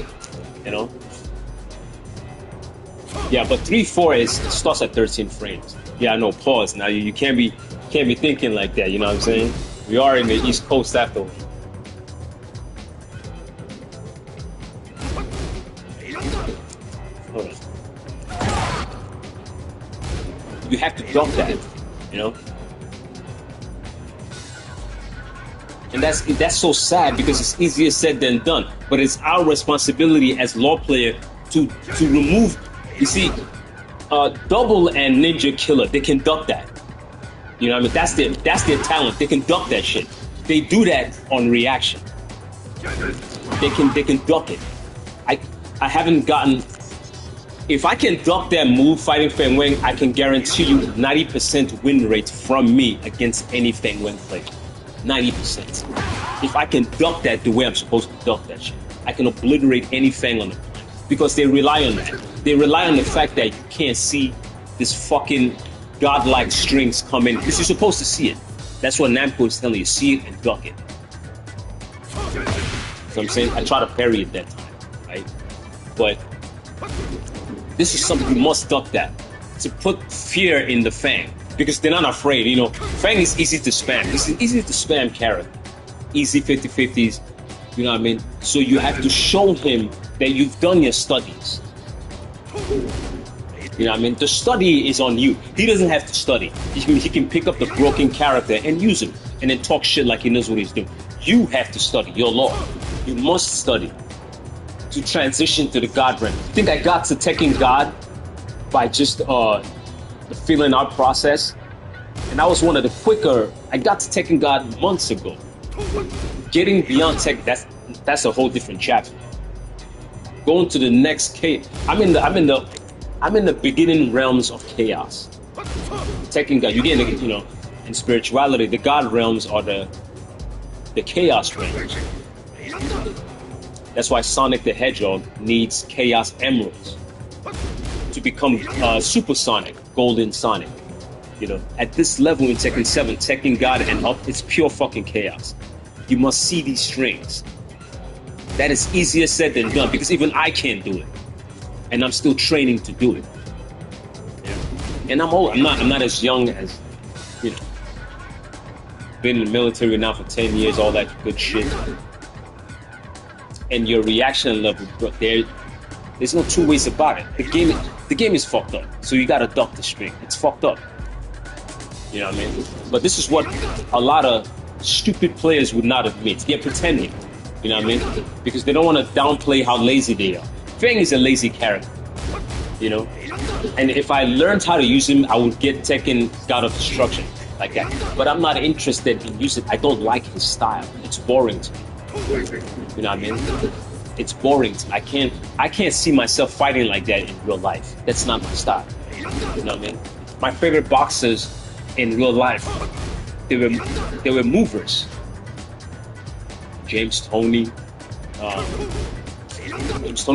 Yeah, but 3-4 starts at 13 frames. Yeah, I know, pause. Now you can't be thinking like that, you know what I'm saying? We are in the East Coast after all. Hold on. You have to dump that, And that's so sad because it's easier said than done. But it's our responsibility as law player to remove. You see, Double and Ninja Killer, they can duck that. You know what I mean? That's their talent. They can duck that shit. They do that on reaction. They can duck it. I haven't gotten. If I can duck that move fighting Feng Wang, I can guarantee you 90% win rate from me against any Feng Wang player. 90%. If I can duck that the way I'm supposed to duck that shit, I can obliterate any Fang on the planet. Because they rely on that. They rely on the fact that you can't see this fucking godlike strings come in. Because you're supposed to see it. That's what Namco is telling you. See it and duck it. So I'm saying, I try to parry it that time, right? But this is something you must duck that. To put fear in the Fang. Because they're not afraid, Fang is easy to spam. It's easy to spam character. Easy 50-50s, you know what I mean? So you have to show him that you've done your studies. You know what I mean? The study is on you. He doesn't have to study. He can pick up the broken character and use him. And then talk shit like he knows what he's doing. You have to study your law. You must study to transition to the God realm. I think I got to Tekken God by just the filling out process. And that was one of the quicker. I got to Tekken God months ago. Getting beyond Tekken, that's a whole different chapter. Going to the next cave. I'm in the beginning realms of chaos. Tekken God, you get In spirituality, the God realms are the chaos realms. That's why Sonic the Hedgehog needs chaos emeralds to become supersonic, golden Sonic. You know, at this level in Tekken 7, Tekken God and up, it's pure fucking chaos. You must see these strings. That is easier said than done because even I can't do it, and I'm still training to do it. Yeah. And I'm old. I'm not as young as, you know. Been in the military now for 10 years, all that good shit. And your reaction level, there's no two ways about it. The game is fucked up. So you gotta duck the string. It's fucked up. You know what I mean? But this is what a lot of stupid players would not admit. They're pretending. You know what I mean? Because they don't want to downplay how lazy they are. Fang is a lazy character. You know? And if I learned how to use him, I would get Tekken God of Destruction like that. But I'm not interested in using. I don't like his style. It's boring to me. You know what I mean? It's boring. I can't see myself fighting like that in real life. That's not my style. You know what I mean? My favorite boxers in real life, they were movers. James Toney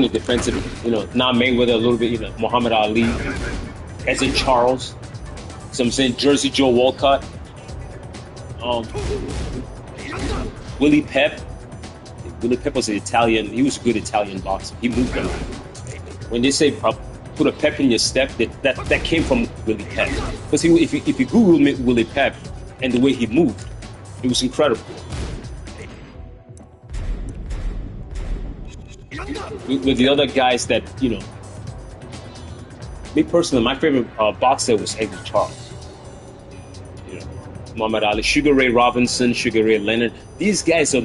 defensive. You know, now Mayweather a little bit. You know, Muhammad Ali, Ezzard Charles. So I'm saying Jersey Joe Walcott, Willie Pep. Willie Pep was an Italian. He was a good Italian boxer. He moved around. When they say put a pep in your step, that came from Willie Pep. Because if you Google Willie Pep and the way he moved, it was incredible. With the other guys that, you know, me personally, my favorite boxer was Eddie Charles. You know, Muhammad Ali, Sugar Ray Robinson, Sugar Ray Leonard. These guys are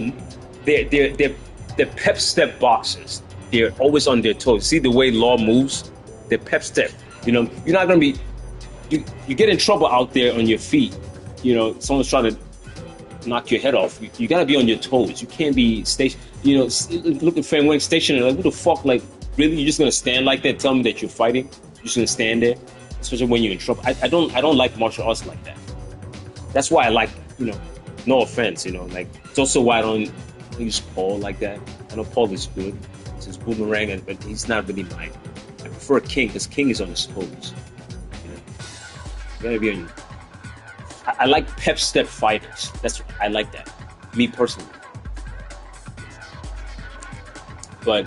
they're pep step boxers. They're always on their toes. See the way Law moves? They're pep step. You know, you're not gonna be. You get in trouble out there on your feet. You know, someone's trying to knock your head off. You gotta be on your toes. You can't be station. You know, look at Fang Wang stationary. Like, what the fuck? Like, really? You're just gonna stand like that? Tell me that you're fighting? You're just gonna stand there? Especially when you're in trouble. I don't like martial arts like that. That's why I like, you know, no offense, you know, like, it's also why I don't use Paul like that. I know Paul is good. It's his boomerang, but he's not really mine. I prefer King because King is on his toes. You know, you gotta be on. I like pep step fighters. I like that. Me personally. But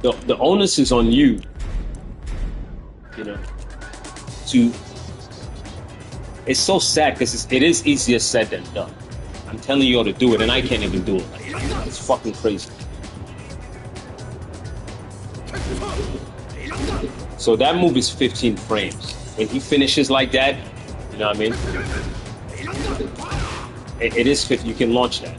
the onus is on you. You know, to. It's so sad because it is easier said than done. I'm telling you all to do it, and I can't even do it. Like, it's fucking crazy. So that move is 15 frames. When he finishes like that, you know what I mean? It is 50. You can launch that.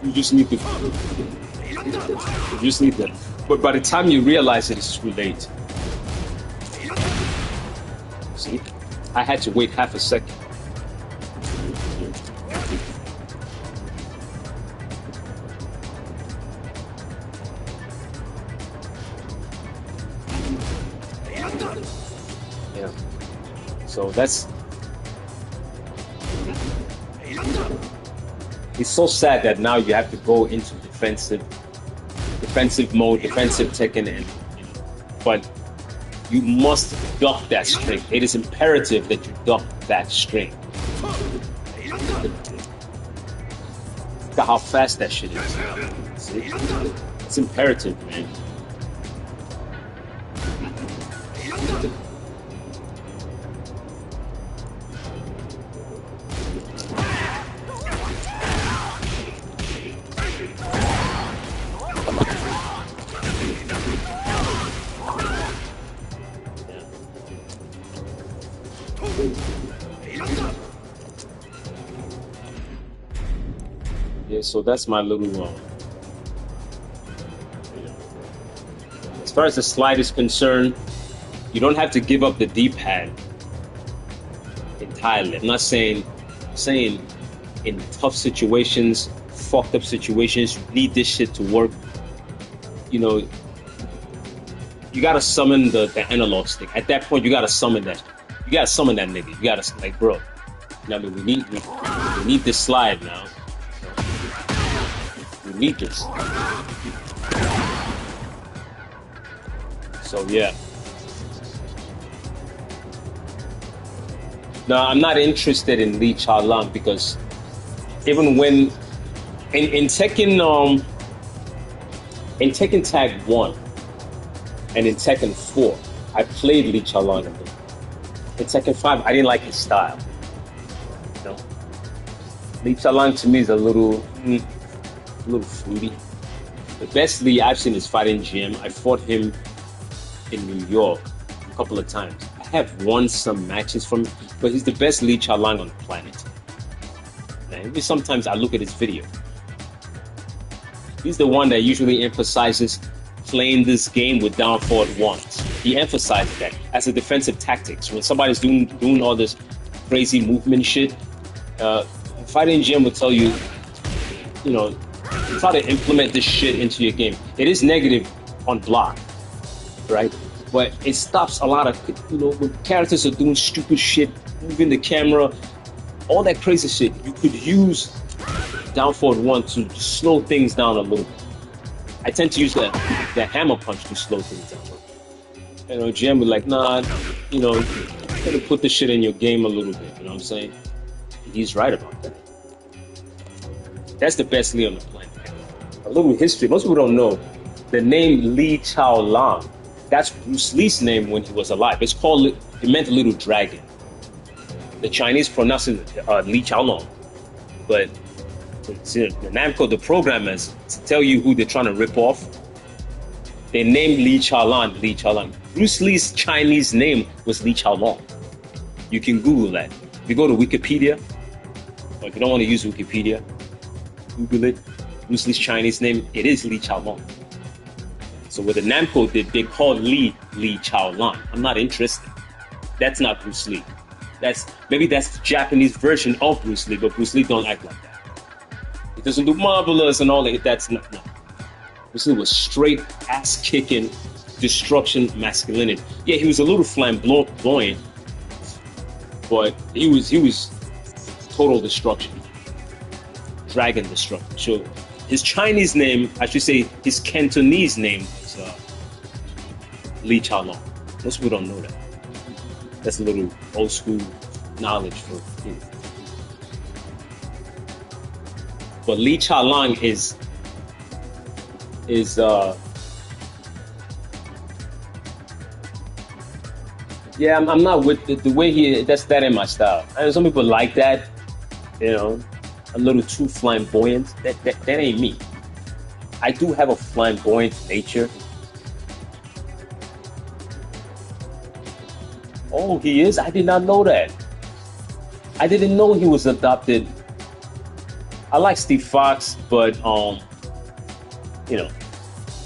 You just need to. You just need that. But by the time you realize it, it's too late. See? I had to wait half a second. Yeah. So that's. It's so sad that now you have to go into defensive mode, defensive Tekken, and but you must duck that string. It is imperative that you duck that string. Look at how fast that shit is. See? It's imperative, man. Yeah, so that's my little as far as the slide is concerned, you don't have to give up the D-pad entirely. I'm not saying in tough situations, fucked up situations, you need this shit to work. You know, you gotta summon the analog stick. At that point, you gotta summon that. You gotta summon that nigga. You gotta, like, bro, Now we need this slide now. We need this. So yeah. Now I'm not interested in Lee Cha Lang because even when in Tekken Tag 1 and in Tekken 4, I played Lee Cha Lang. In Tekken 5, I didn't like his style. You know? Lee Cha Lang to me is a little fruity. The best Lee I've seen is Fighting Gym. I fought him in New York a couple of times. I have won some matches from him, but he's the best Lee Cha Lang on the planet. And sometimes I look at his video. He's the one that usually emphasizes playing this game with down forward ones. He emphasizes that as a defensive tactics. When somebody's doing all this crazy movement shit, Fighting Gym will tell you, try to implement this shit into your game. It is negative on block, right? But it stops a lot of, when characters are doing stupid shit, moving the camera, all that crazy shit. You could use down forward one to slow things down a little bit. I tend to use the hammer punch to slow things down. Jim was like, nah, gotta put this shit in your game a little bit. You know what I'm saying? He's right about that. That's the best Lee on the planet. A little history. Most people don't know the name Lee Cha Lang. That's Bruce Lee's name when he was alive. It's called. It meant little dragon. The Chinese pronounce it Li Chaolong, but the Namco, the programmers, to tell you who they're trying to rip off, they named Li Chaolan Li Chaolan. Bruce Lee's Chinese name was Li Chaolong. You can Google that. If you go to Wikipedia, or if you don't want to use Wikipedia, Google it. Bruce Lee's Chinese name, it is Li Chaolong. So with the Namco, they call Li Chaolan. I'm not interested. That's not Bruce Lee. Maybe that's the Japanese version of Bruce Lee, but Bruce Lee don't act like that. He doesn't do marvelous and all that. That's not. No. Bruce Lee was straight ass kicking, destruction, masculinity. Yeah, he was a little flamboyant, but he was total destruction, dragon destruction. So his Chinese name, I should say, his Cantonese name is Li Chaolong. Most people don't know that. That's a little old school knowledge for you. But Lee Cha Lang is yeah, I'm not with the way that ain't my style. I know some people like that, a little too flamboyant. That ain't me. I do have a flamboyant nature. Oh, he is? I did not know that. I didn't know he was adopted. I like Steve Fox, but I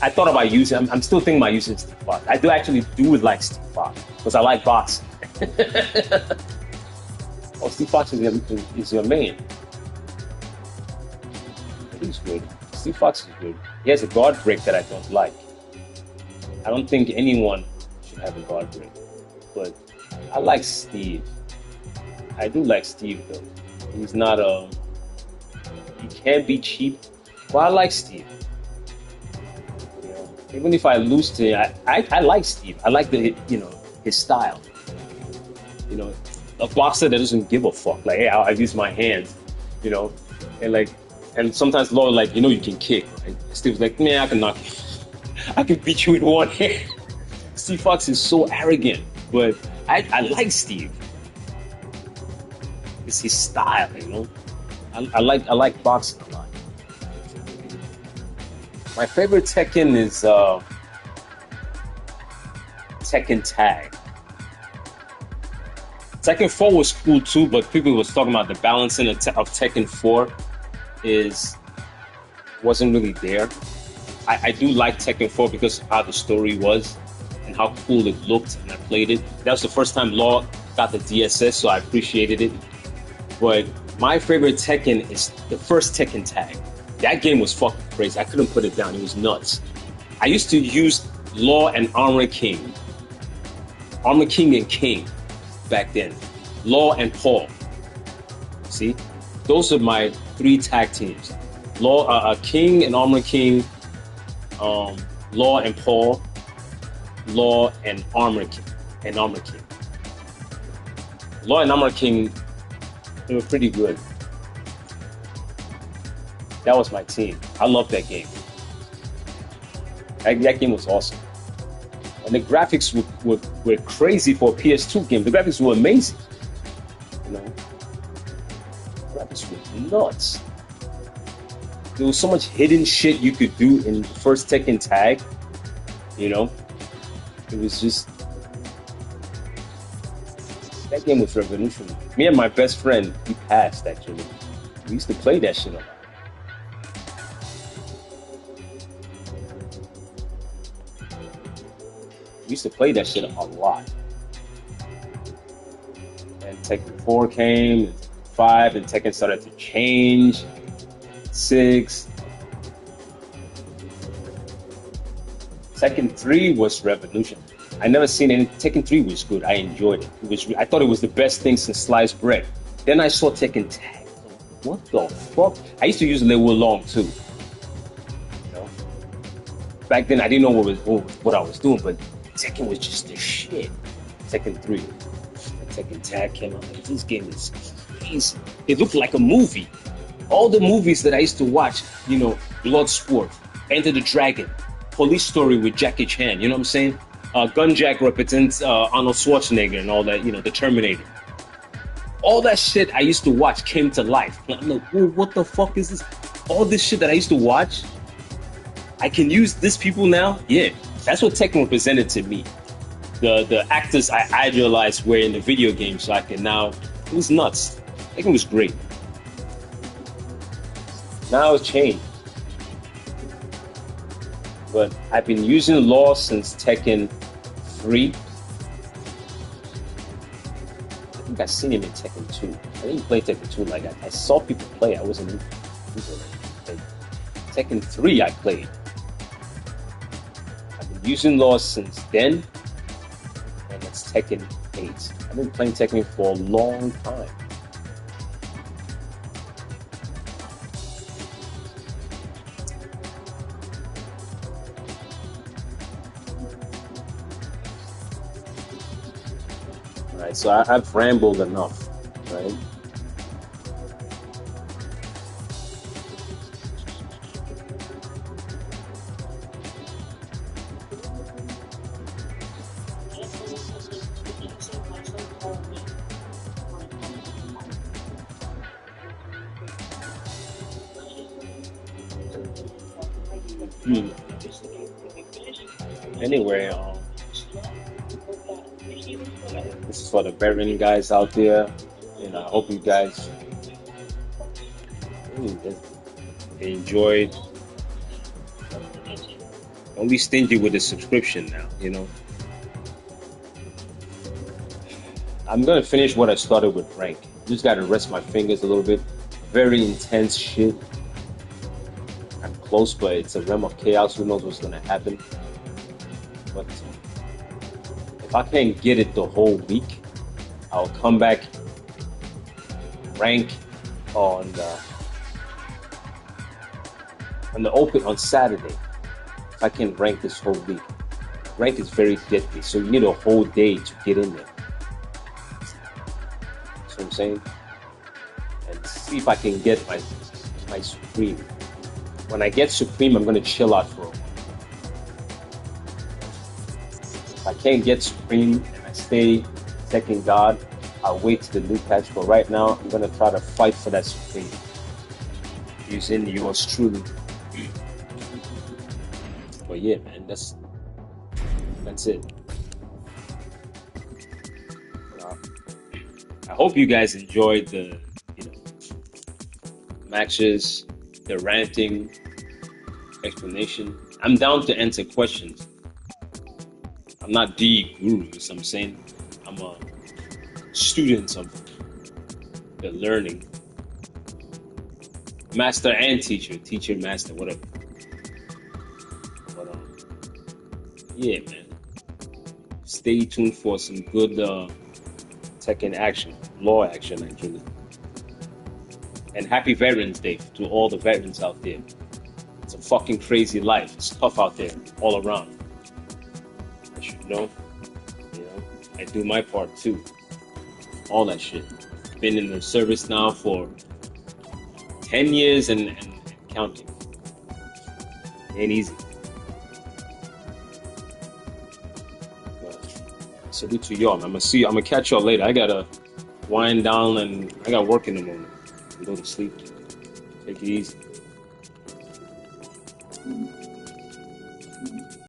thought about using. I'm still thinking about using Steve Fox. I do like Steve Fox because I like boxing. Oh, Steve Fox is your man. He's good. Steve Fox is good. He has a guard break that I don't like. I don't think anyone should have a guard break, but I like Steve. I do like Steve though. He's not he can be cheap, but I like Steve. Even if I lose to him, I like Steve. I like his style. A boxer that doesn't give a fuck. Like, hey, I use my hands, and sometimes Lord, you can kick. Right? Steve's like, man, I can knock you. I can beat you with one hand. Steve Fox is so arrogant, but I like Steve. It's his style, I like boxing a lot. My favorite Tekken is Tekken Tag. Tekken 4 was cool too, but people was talking about the balancing of Tekken 4 wasn't really there. I do like Tekken 4 because of how the story was and how cool it looked, and I played it. That was the first time Law got the DSS, so I appreciated it. But my favorite Tekken is the first Tekken Tag. That game was fucking crazy. I couldn't put it down. It was nuts. I used to use Law and Armor King. Armor King and King back then. Law and Paul. See, those are my three tag teams: Law, King and Armor King, Law and Paul, Law and Armor King, Law and Armor King. They were pretty good. That was my team. I loved that game. That game was awesome. And the graphics were crazy for a PS2 game. The graphics were amazing. You know, the graphics were nuts. There was so much hidden shit you could do in the first Tekken tag. You know, it was just, that game was revolutionary. Me and my best friend, he passed actually. We used to play that shit a lot. We used to play that shit a lot. And Tekken 4 came, and 5, and Tekken started to change. 6. Tekken 3 was revolutionary. I never seen any. Tekken 3 was good. I enjoyed it. I thought it was the best thing since sliced bread. Then I saw Tekken Tag. What the fuck? I used to use Lei Long too. You know? Back then I didn't know what I was doing, but Tekken was just the shit. Tekken 3. Tekken Tag came out. Like, this game is crazy. It looked like a movie. All the movies that I used to watch, you know, Bloodsport, Enter the Dragon, Police Story with Jackie Chan, you know what I'm saying? Gunjack represents Arnold Schwarzenegger and all that, you know, the Terminator. All that shit I used to watch came to life. I'm like, whoa, what the fuck is this? All this shit that I used to watch, I can use these people now? Yeah, that's what Tekken represented to me. The actors I idolized were in the video game, so I can now, it was nuts. Tekken was great. Now it's changed. But I've been using Law since Tekken 3. I think I've seen him in Tekken 2. I didn't play Tekken 2 like that. I saw people play. I wasn't into it. Tekken 3 I played. I've been using Law since then. And it's Tekken 8. I've been playing Tekken for a long time. Right, so I've rambled enough, right? Anyway, this is for the veteran guys out there. You know, I hope you guys enjoyed. Don't be stingy with the subscription now, you know. I'm gonna finish what I started with rank. Just gotta rest my fingers a little bit. Very intense shit. I'm close, but it's a realm of chaos. Who knows what's gonna happen? But if I can't get it the whole week, I'll come back rank on the open on Saturday. If I can rank this whole week, rank is very deadly, so you need a whole day to get in there. That's what I'm saying. And see if I can get my Supreme. When I get Supreme, I'm gonna chill out for a while. If I can't get Supreme and I stay Tekken God, I'll wait till the new patch. But right now, I'm gonna try to fight for that Supreme. Using yours truly. But yeah, man, that's it. I hope you guys enjoyed the matches, the ranting, explanation. I'm down to answer questions. I'm not the guru, as I'm saying. I'm a student of the learning. Master and teacher, master, whatever. But yeah, man. Stay tuned for some good Tekken action, law action actually. And happy Veterans Day to all the veterans out there. It's a fucking crazy life. It's tough out there, all around. I should know. You know, I do my part too. All that shit. Been in the service now for 10 years and counting. Ain't easy. But salute to y'all. I'm gonna catch y'all later. I gotta wind down and I got work in the morning. And go to sleep. Take it easy.